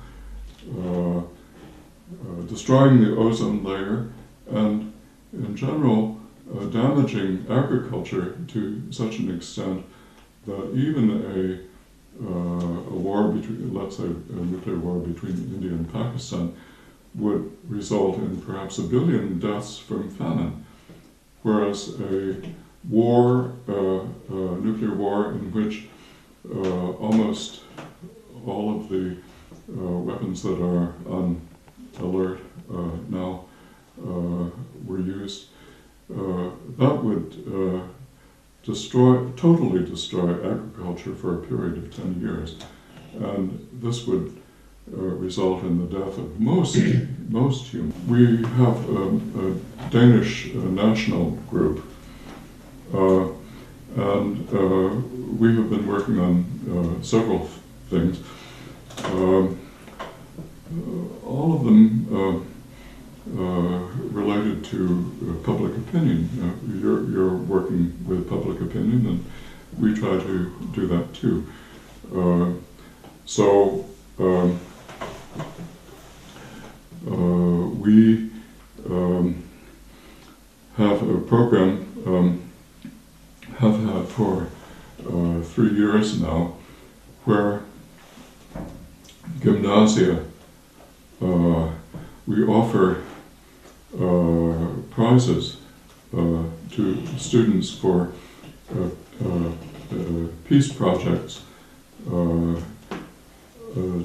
destroying the ozone layer, and in general damaging agriculture to such an extent that even a war between, let's say, a nuclear war between India and Pakistan would result in perhaps 1 billion deaths from famine, whereas a war, nuclear war in which almost all of the weapons that are on alert now were used, that would totally destroy agriculture for a period of 10 years. And this would result in the death of most humans. We have a Danish national group, and we have been working on several things. All of them related to public opinion. You're working with public opinion, and we try to do that too. We have a program, have had for 3 years now, where gymnasia, we offer prizes to students for peace projects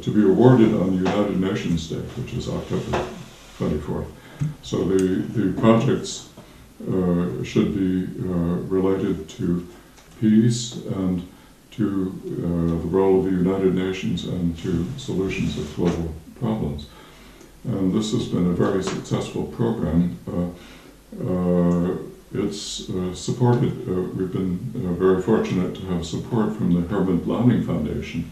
to be awarded on the United Nations Day, which is October 24th. So the projects should be related to peace and to the role of the United Nations and to solutions of global problems. And this has been a very successful program. It's supported, we've been very fortunate to have support from the Herman Lanning Foundation.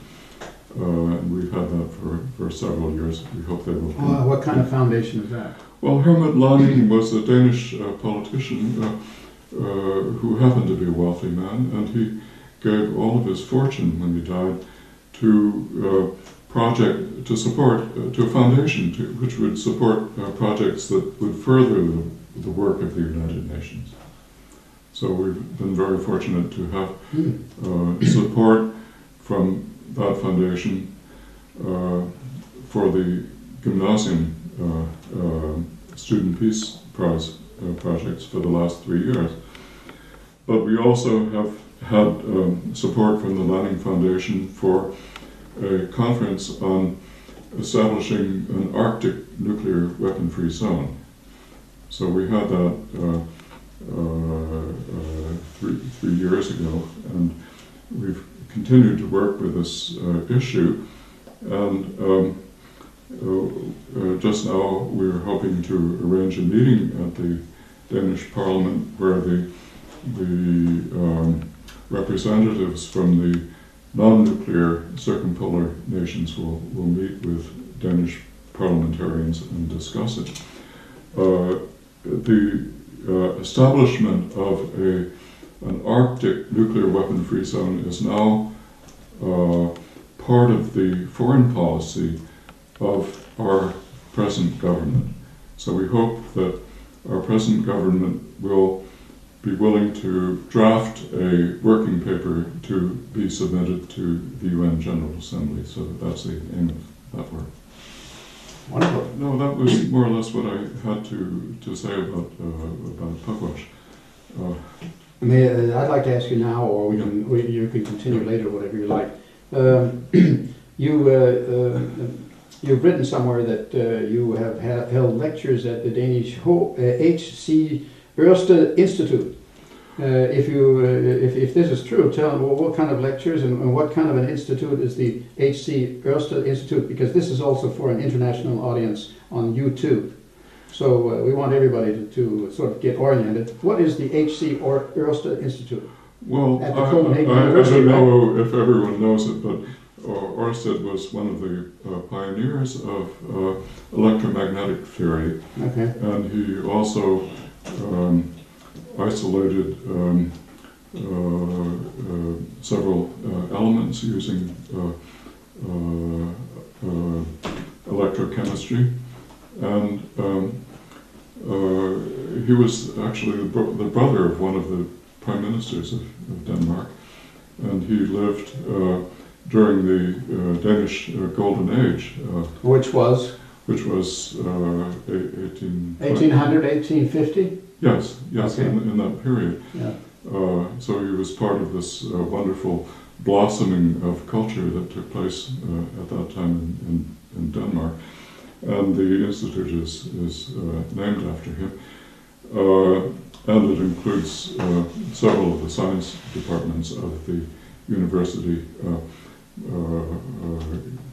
And we've had that for several years. We hope they will. What kind of foundation is that? Well, Herman Lanning was a Danish politician who happened to be a wealthy man, and he gave all of his fortune when he died to a foundation which would support projects that would further the work of the United Nations. So we've been very fortunate to have support from that foundation for the Gymnasium Student Peace Prize projects for the last 3 years. But we also have had support from the Lanning Foundation for a conference on establishing an Arctic nuclear weapon-free zone. So we had that 3 years ago, and we've continued to work with this issue. And just now we're hoping to arrange a meeting at the Danish Parliament where the representatives from the non-nuclear circumpolar nations will meet with Danish parliamentarians and discuss it. The establishment of an Arctic nuclear weapon-free zone is now part of the foreign policy of our present government. So we hope that our present government will be willing to draft a working paper to be submitted to the UN General Assembly. So that's the aim of that work. Wonderful. No, that was more or less what I had to say about Pugwash. I'd like to ask you now, or you can continue later, whatever you like. You've written somewhere that you have held lectures at the Danish H.C. Ørsted Institute. If this is true, tell me what kind of lectures and what kind of an institute is the H.C. Ørsted Institute, because this is also for an international audience on YouTube. So we want everybody to sort of get oriented. What is the H.C. Ørsted Institute? Well, at the Copenhagen I University, don't know if everyone knows it, but Oersted was one of the pioneers of electromagnetic theory, Okay. and he also isolated several elements using electrochemistry, and he was actually the brother of one of the prime ministers of Denmark, and he lived during the Danish Golden Age, Which was? 1800, 1850? Yes, Okay. in that period. Yeah. So he was part of this wonderful blossoming of culture that took place at that time in Denmark, and the institute is named after him, and it includes several of the science departments of the university,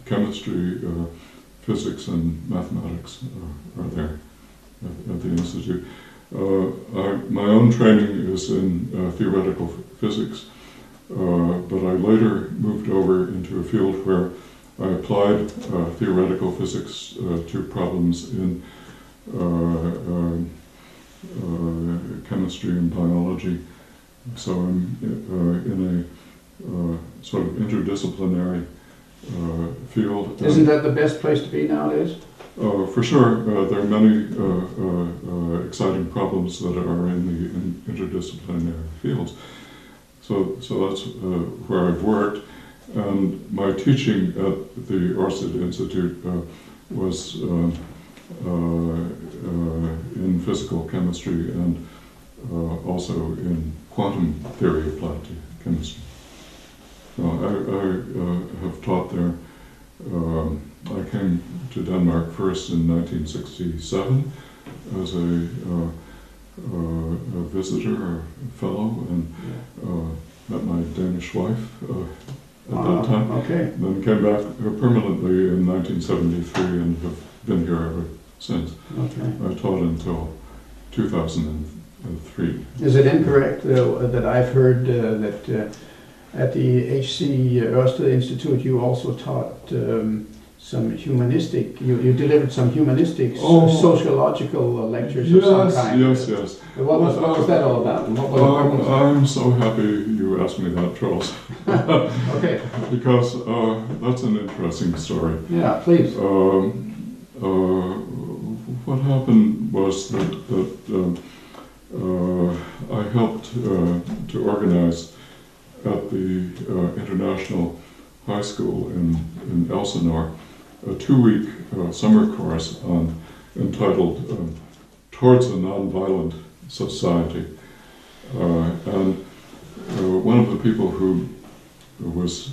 chemistry, physics and mathematics are there at the institute. My own training is in theoretical physics, but I later moved over into a field where I applied theoretical physics to problems in chemistry and biology. So I'm in a sort of interdisciplinary field. Isn't that the best place to be nowadays? For sure, there are many exciting problems that are in the interdisciplinary fields. So that's where I've worked, and my teaching at the Oersted Institute was in physical chemistry and also in quantum theory applied to chemistry. So I have taught there. I came to Denmark first in 1967 as a visitor or fellow, and met my Danish wife at that time. Okay. Then came back permanently in 1973 and have been here ever since. Okay. I taught until 2003. Is it incorrect that I've heard that at the H.C. Ørsted Institute you also taught some humanistic, you delivered some humanistic sociological lectures of some kind? Yes. What was that all about? I'm so happy you asked me that, Charles. Okay. Because that's an interesting story. Yeah, please. What happened was that I helped to organize at the International High School in Elsinore a 2-week summer course entitled Towards a Nonviolent Society. And one of the people who was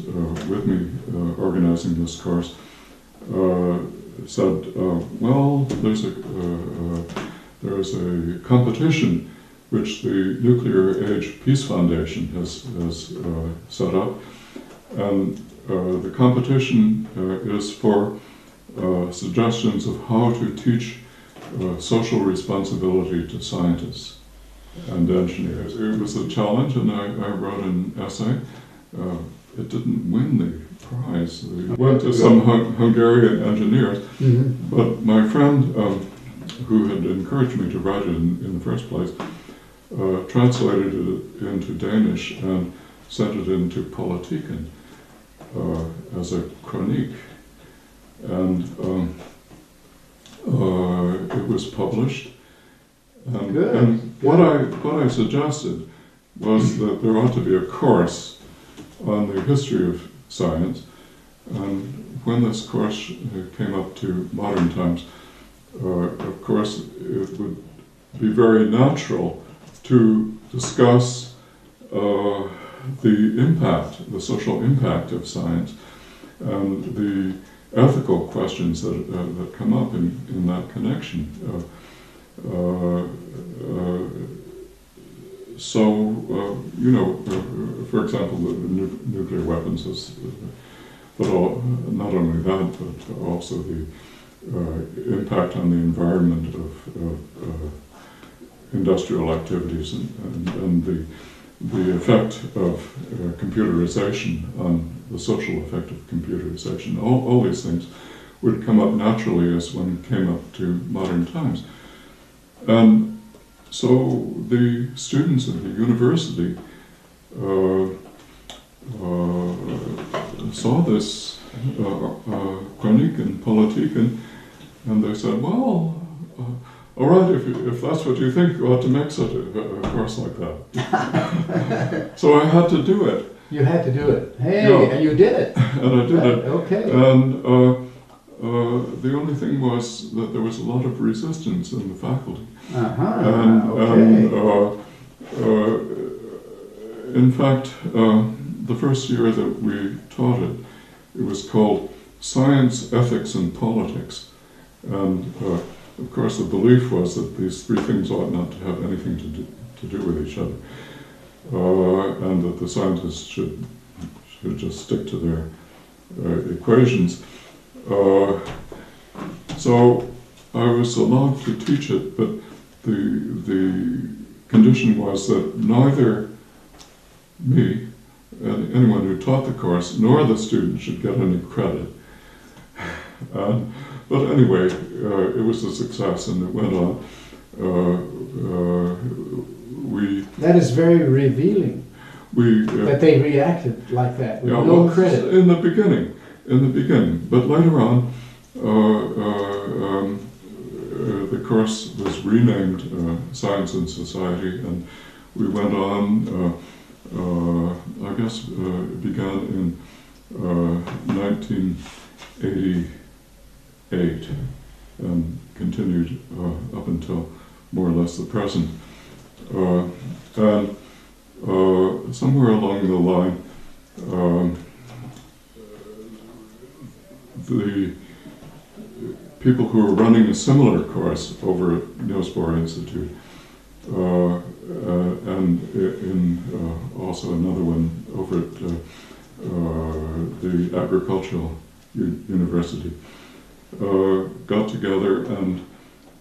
with me organizing this course said, well, there's a competition which the Nuclear Age Peace Foundation has set up, and the competition is for suggestions of how to teach social responsibility to scientists and engineers. It was a challenge, and I wrote an essay. It didn't win the prize. It went to some Hungarian engineers, but my friend, who had encouraged me to write it in the first place, translated it into Danish and sent it into Politiken as a chronique, and it was published. And what I suggested was that there ought to be a course on the history of science, and when this course came up to modern times, of course it would be very natural to discuss the social impact of science and the ethical questions that come up in that connection. For example, the nuclear weapons but not only that, but also the impact on the environment of industrial activities and the the effect of computerization on the social effect of computerization. All these things would come up naturally as one came up to modern times. And so the students at the university saw this Chronique and Politique, and they said, well, all right, if that's what you think, you ought to make such a course like that. So I had to do it. You had to do it. Hey, Yeah. and you did it. And I did it. Okay. And the only thing was that there was a lot of resistance in the faculty. In fact, the first year that we taught it, it was called Science, Ethics, and Politics. And of course the belief was that these three things ought not to have anything to do with each other. And that the scientists should just stick to their equations. So I was allowed to teach it, but the condition was that neither me, anyone who taught the course, nor the student should get any credit. But anyway, it was a success, and it went on. That is very revealing. That they reacted like that with no credit. In the beginning, but later on, the course was renamed Science and Society, and we went on. I guess it began in 1988 and continued up until more or less the present. And somewhere along the line, the people who were running a similar course over at Niels Bohr Institute, and in also another one over at the Agricultural University, got together and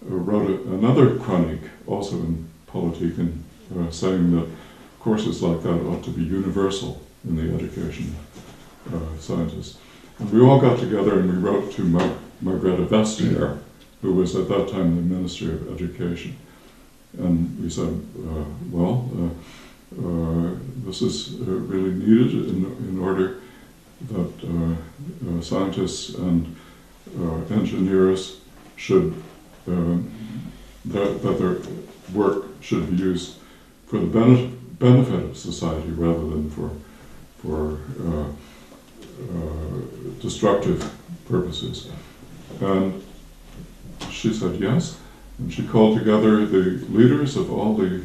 wrote another chronique, also in Politique, saying that courses like that ought to be universal in the education of scientists. And we all got together and we wrote to Margrethe Vestager, who was at that time the Minister of Education. And we said, this is really needed in order that scientists and engineers should, that their work should be used for the benefit of society rather than for destructive purposes. And she said yes, and she called together the leaders of all the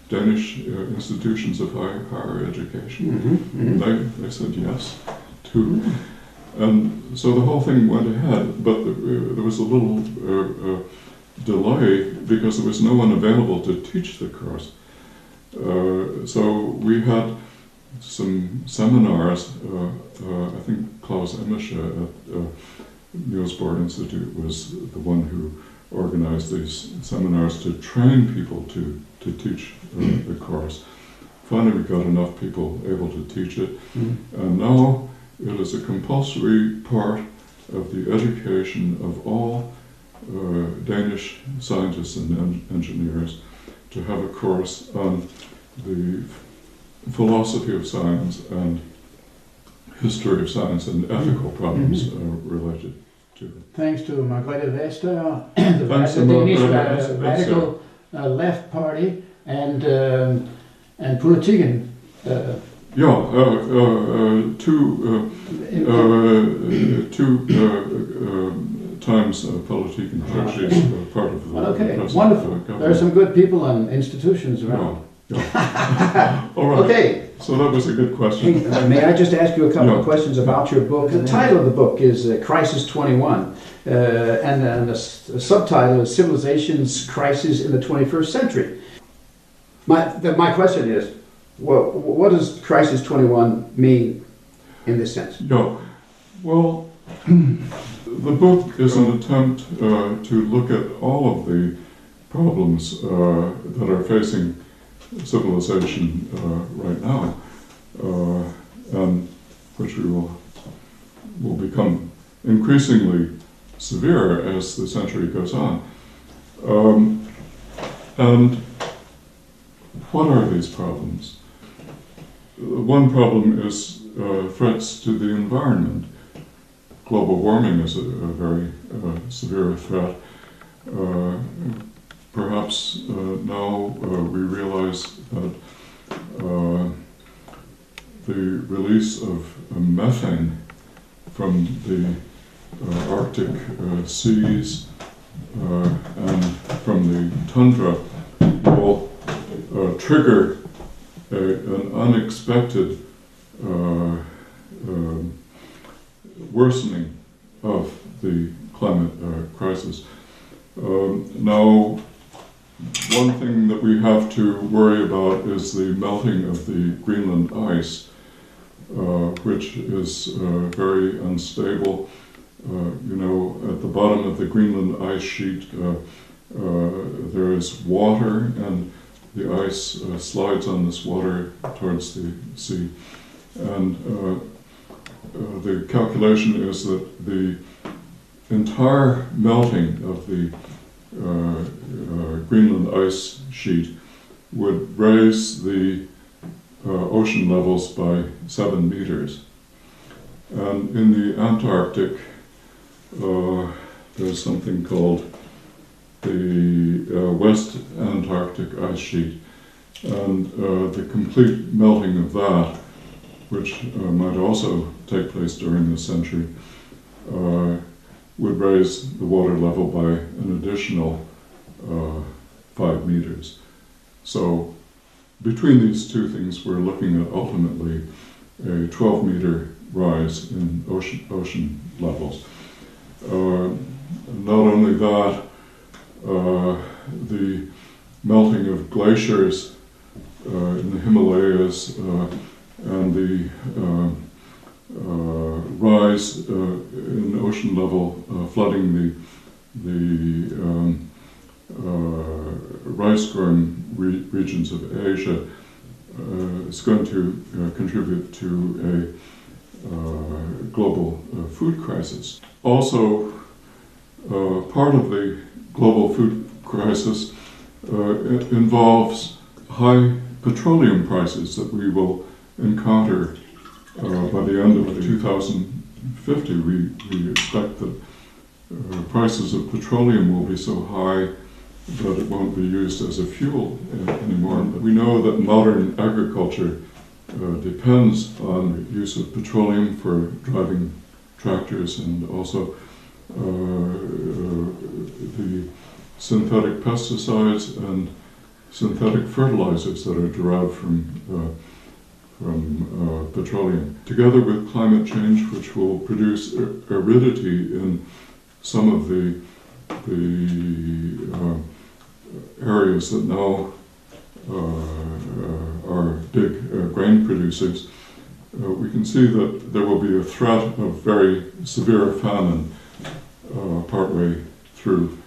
Danish institutions of higher education. And they said yes too. And so the whole thing went ahead, but there was a little delay because there was no one available to teach the course. So we had some seminars. I think Klaus Bysshe at Niels Bohr Institute was the one who organized these seminars to train people to teach the course. Finally, we got enough people able to teach it, and now it is a compulsory part of the education of all Danish scientists and engineers to have a course on the philosophy of science and history of science and ethical problems related to it. Thanks to Margrethe Vestager, the Danish radical left party, and Politikken. Two times Politikken actually is part of the present wonderful. government. There are some good people and institutions around. All right. Okay. So that was a good question. May I just ask you a couple of questions about your book? The title of the book is Crisis 21, and the subtitle is Civilization's Crisis in the 21st Century. My question is, what does Crisis 21 mean in this sense? Well, the book is an attempt to look at all of the problems that are facing civilization right now, and which will become increasingly severe as the century goes on. And what are these problems? One problem is threats to the environment. Global warming is a very severe threat. Perhaps now we realize that the release of methane from the Arctic seas and from the tundra will trigger an unexpected worsening of the climate crisis. Now, one thing that we have to worry about is the melting of the Greenland ice, which is very unstable. At the bottom of the Greenland ice sheet, there is water, and the ice slides on this water towards the sea. And the calculation is that the entire melting of the Greenland ice sheet would raise the ocean levels by 7 meters. And in the Antarctic, there's something called the West Antarctic ice sheet, and the complete melting of that, which might also take place during this century, would raise the water level by an additional 5 meters. So between these two things, we're looking at ultimately a 12-meter rise in ocean levels. Not only that, the melting of glaciers in the Himalayas and the rise in ocean level, flooding the rice-grown regions of Asia is going to contribute to a global food crisis. Also, part of the global food crisis involves high petroleum prices that we will encounter by the end of 2050. We expect that prices of petroleum will be so high that it won't be used as a fuel anymore. We know that modern agriculture depends on the use of petroleum for driving tractors, and also the synthetic pesticides and synthetic fertilizers that are derived from petroleum, together with climate change, which will produce aridity in some of the areas that now are big grain producers. We can see that there will be a threat of very severe famine partway through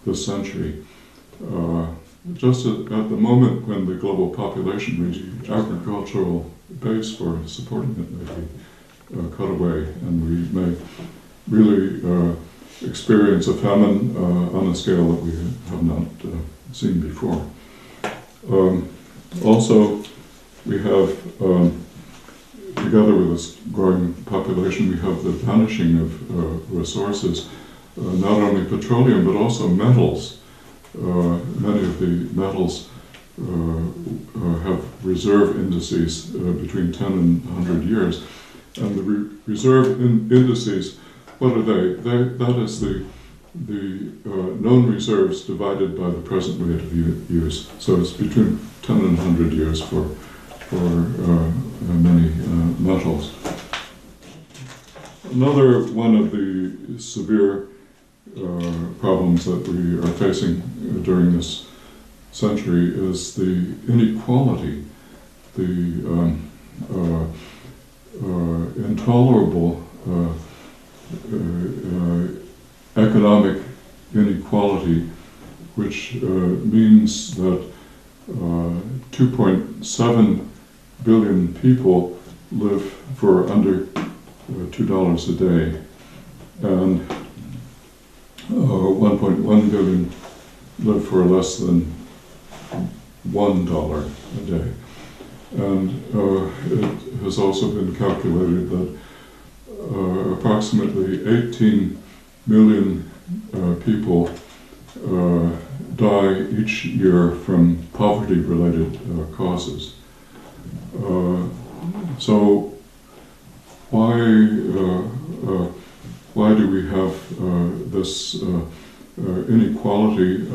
this century. Just at the moment when the global population reaches agricultural base for supporting it may be cut away, and we may really experience a famine on a scale that we have not seen before. Also, we have, together with this growing population, we have the vanishing of resources, not only petroleum but also metals. Many of the metals have reserve indices between 10 and 100 years. And the reserve indices, what are they? That is the known reserves divided by the present rate of use. So it's between 10 and 100 years for many metals. Another one of the severe problems that we are facing during this century is the inequality, the intolerable economic inequality, which means that 2.7 billion people live for under $2 a day, and 1.1 billion live for less than $1 a day. And it has also been calculated that approximately 18 million people die each year from poverty-related causes. So why do we have this inequality?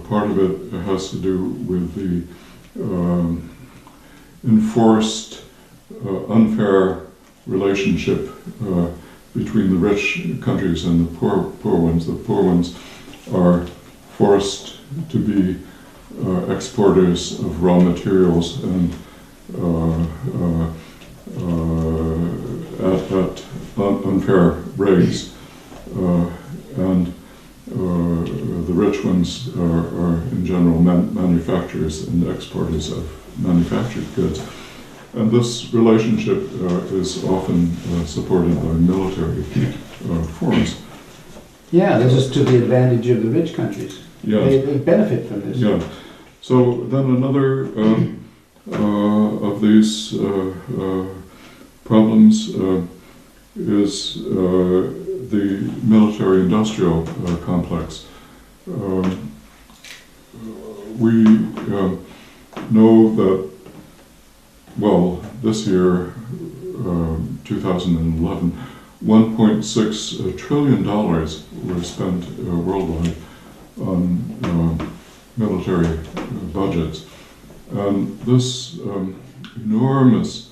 Part of it has to do with the enforced unfair relationship between the rich countries and the poor ones. The poor ones are forced to be exporters of raw materials and at unfair rates, and the rich ones are in general manufacturers and exporters of manufactured goods. And this relationship is often supported by military force. Yeah, this is to the advantage of the rich countries. Yes. They benefit from this. Yeah. So then another of these problems is the military-industrial complex. We know that, well, this year, 2011, $1.6 trillion were spent worldwide on military budgets. And this enormous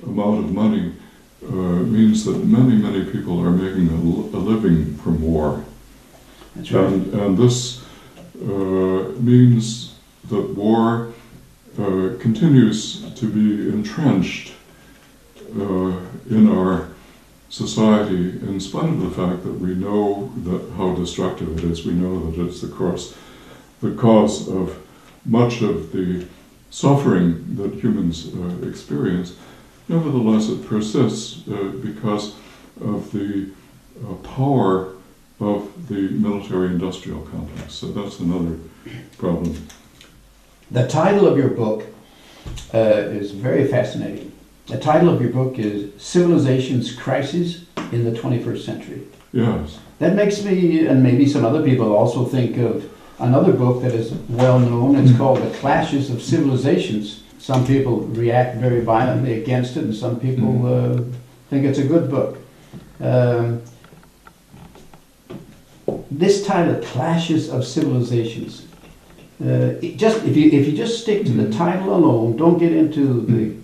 amount of money means that many people are making a living from war. That's right. And this means that war continues to be entrenched in our society, in spite of the fact that we know that how destructive it is. We know that it's the cause of much of the suffering that humans experience. Nevertheless, it persists because of the power of the military-industrial complex. So that's another problem. The title of your book is very fascinating. The title of your book is Civilization's Crisis in the 21st Century. Yes. That makes me, and maybe some other people, also think of another book that is well known. It's called The Clashes of Civilizations. Some people react very violently against it, and some people think it's a good book. This title, Clashes of Civilizations, if you just stick to the title alone, don't get into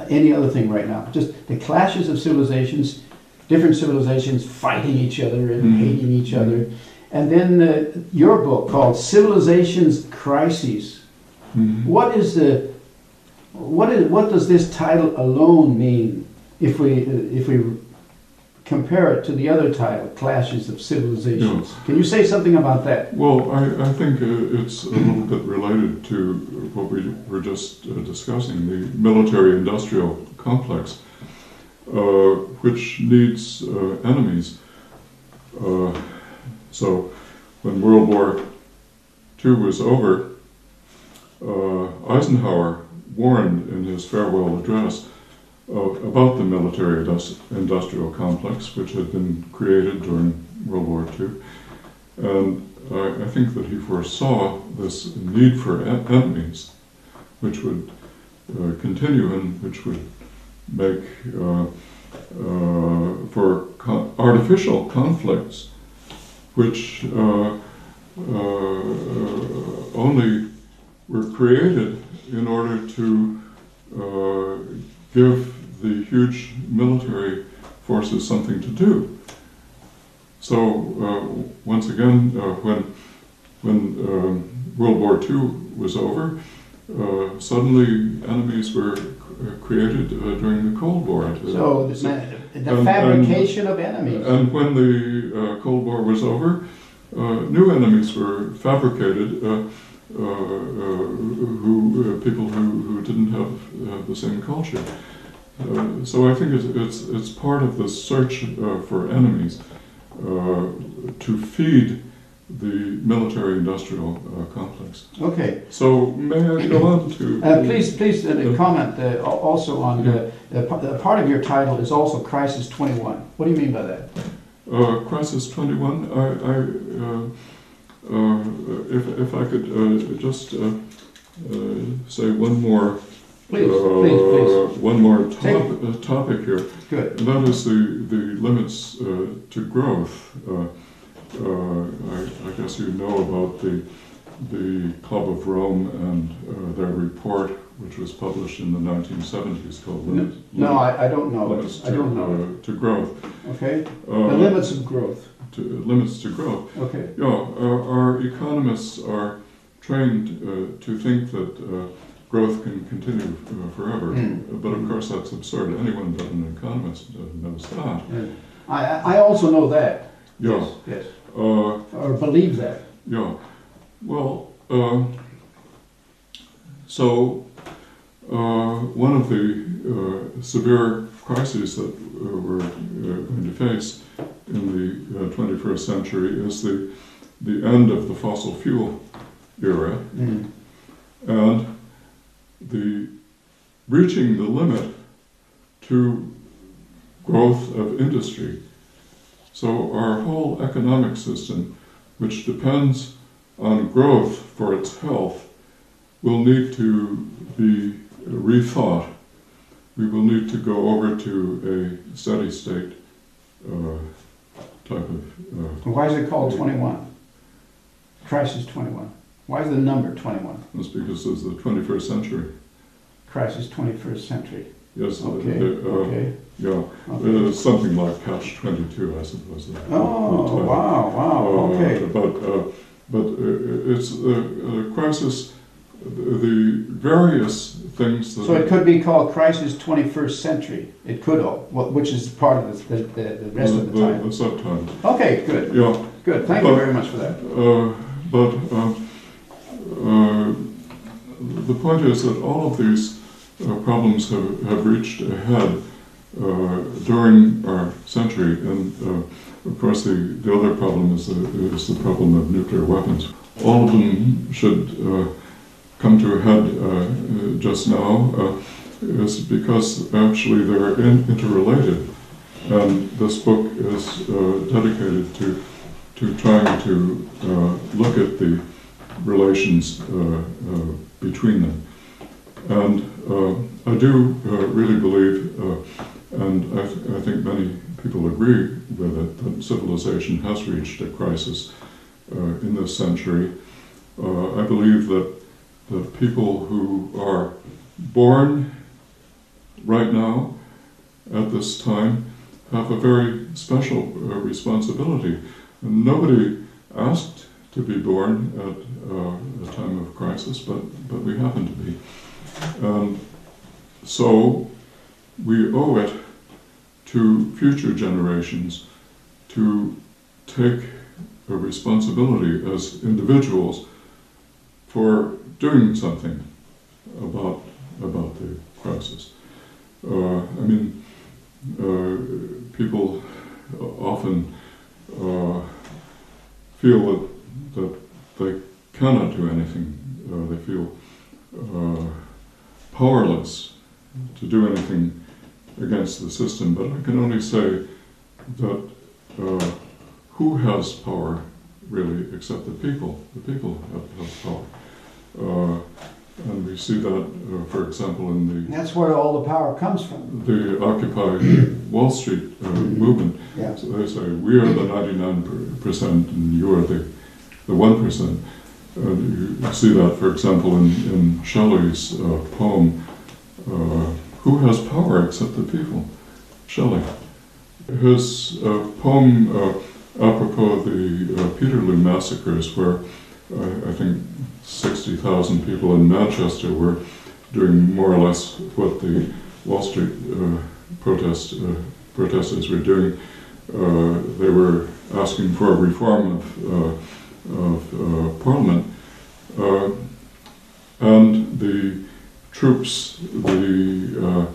any other thing right now. Just the clashes of civilizations, different civilizations fighting each other and hating each other. And then your book called Civilization's Crises. What does this title alone mean if we compare it to the other title, Clashes of Civilizations? Yes. Can you say something about that? Well, I think it's a little bit related to what we were just discussing, the military-industrial complex, which needs enemies. So when World War II was over, Eisenhower warned in his farewell address about the military-industrial complex, which had been created during World War II. And I think that he foresaw this need for enemies, which would continue and which would make for artificial conflicts, which only were created in order to give the huge military forces something to do. So once again, when World War II was over, suddenly enemies were created during the Cold War. So the fabrication of enemies. And when the Cold War was over, new enemies were fabricated people who didn't have the same culture. So I think it's part of the search for enemies to feed the military-industrial complex. Okay. So may I go on to... Please comment also on the part of your title is also Crisis 21. What do you mean by that? Crisis 21, if I could just say one more... Please. One more topic here. Good. And that is the limits to growth. I guess you know about the Club of Rome and their report, which was published in the 1970s, called Limits. No, I don't know. Limits I don't know. To growth. Okay. The limits of growth. Limits to growth. Okay. Yeah, our economists are trained to think that growth can continue forever, but of course that's absurd. Anyone but an economist knows that. Yeah. I also know that. Yeah. Yes. Or believe that. Yeah. Well, so one of the severe crises that we're going to face in the 21st century is the end of the fossil fuel era, and the reaching the limit to growth of industry. So our whole economic system, which depends on growth for its health, will need to be rethought. We will need to go over to a steady state type of... Why is it called 21? Crisis 21. Why is the number 21? That's because it's the 21st century. Crisis 21st century. Yes. Okay. Okay. Yeah. Okay. Something like catch 22, I suppose. Oh, wow. Okay. But it's a crisis. The various things that... So it could be called Crisis 21st Century. It could, which is part of the rest of the title. The subtitle. Okay, good. Yeah. Good. Thank you very much for that. The point is that all of these problems have reached a head during our century, and of course the other problem is the problem of nuclear weapons. All of them should come to a head just now, is because actually they're interrelated, and this book is dedicated to trying to look at the relations between them. And I do really believe, and I think many people agree with it, that civilization has reached a crisis in this century. I believe that people who are born right now at this time have a very special responsibility. And nobody asked to be born at a time of crisis, but we happen to be. So we owe it to future generations to take a responsibility as individuals for doing something about the crisis. People often feel that they cannot do anything. They feel powerless to do anything against the system. But I can only say that who has power, really, except the people? The people have power. And we see that, for example, in the... That's where all the power comes from. The Occupy Wall Street movement. Yeah. So they say, we are the 99% and you are the 1%. You see that, for example, in Shelley's poem, who has power except the people? Shelley. His poem, apropos the Peterloo massacres, where I think 60,000 people in Manchester were doing more or less what the Wall Street protesters were doing. They were asking for a reform of Parliament. and the troops, the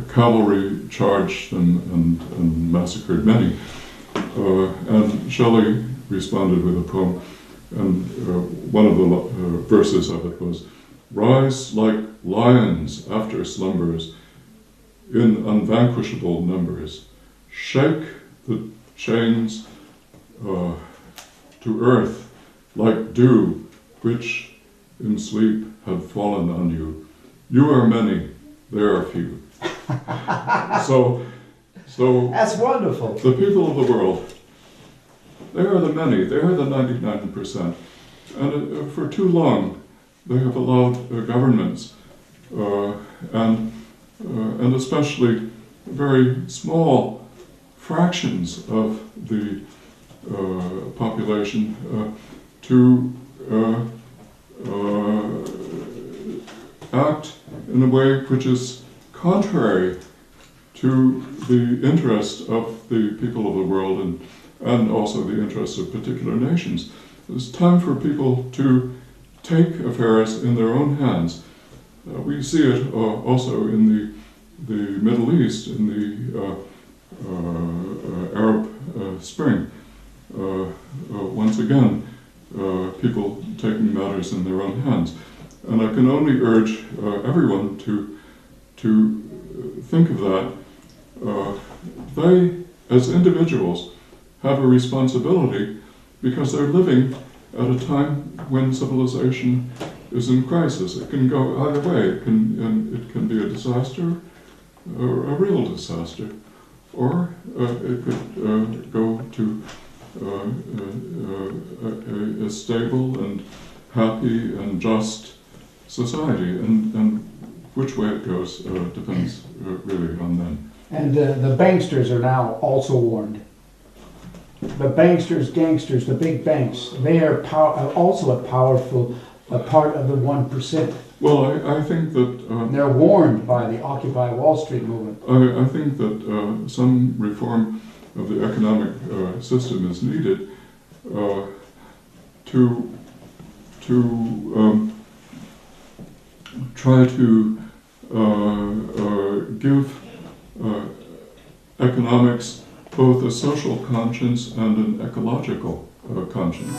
cavalry charged and massacred many. And Shelley responded with a poem, and one of the verses of it was, "Rise like lions after slumbers, in unvanquishable numbers. Shake the chains to earth like dew, which in sleep had fallen on you. You are many, there are few." So That's wonderful. the people of the world, they are the many, they are the 99%. And for too long, they have allowed governments and especially very small fractions of the population to act in a way which is contrary to the interest of the people of the world and also the interests of particular nations. It's time for people to take affairs in their own hands. We see it also in the Middle East, in the Arab Spring. Once again, people taking matters in their own hands. And I can only urge everyone to think of that. They, as individuals, have a responsibility because they're living at a time when civilization is in crisis. It can go either way. It can be a disaster, or a real disaster, or it could go to a stable and happy and just society. And which way it goes depends really on them. And the banksters are now also warned. The banksters, gangsters, the big banks, they are also a powerful part of the 1%. Well, I think that... they're warned by the Occupy Wall Street movement. I think that some reform of the economic system is needed to try to give economics both a social conscience and an ecological conscience.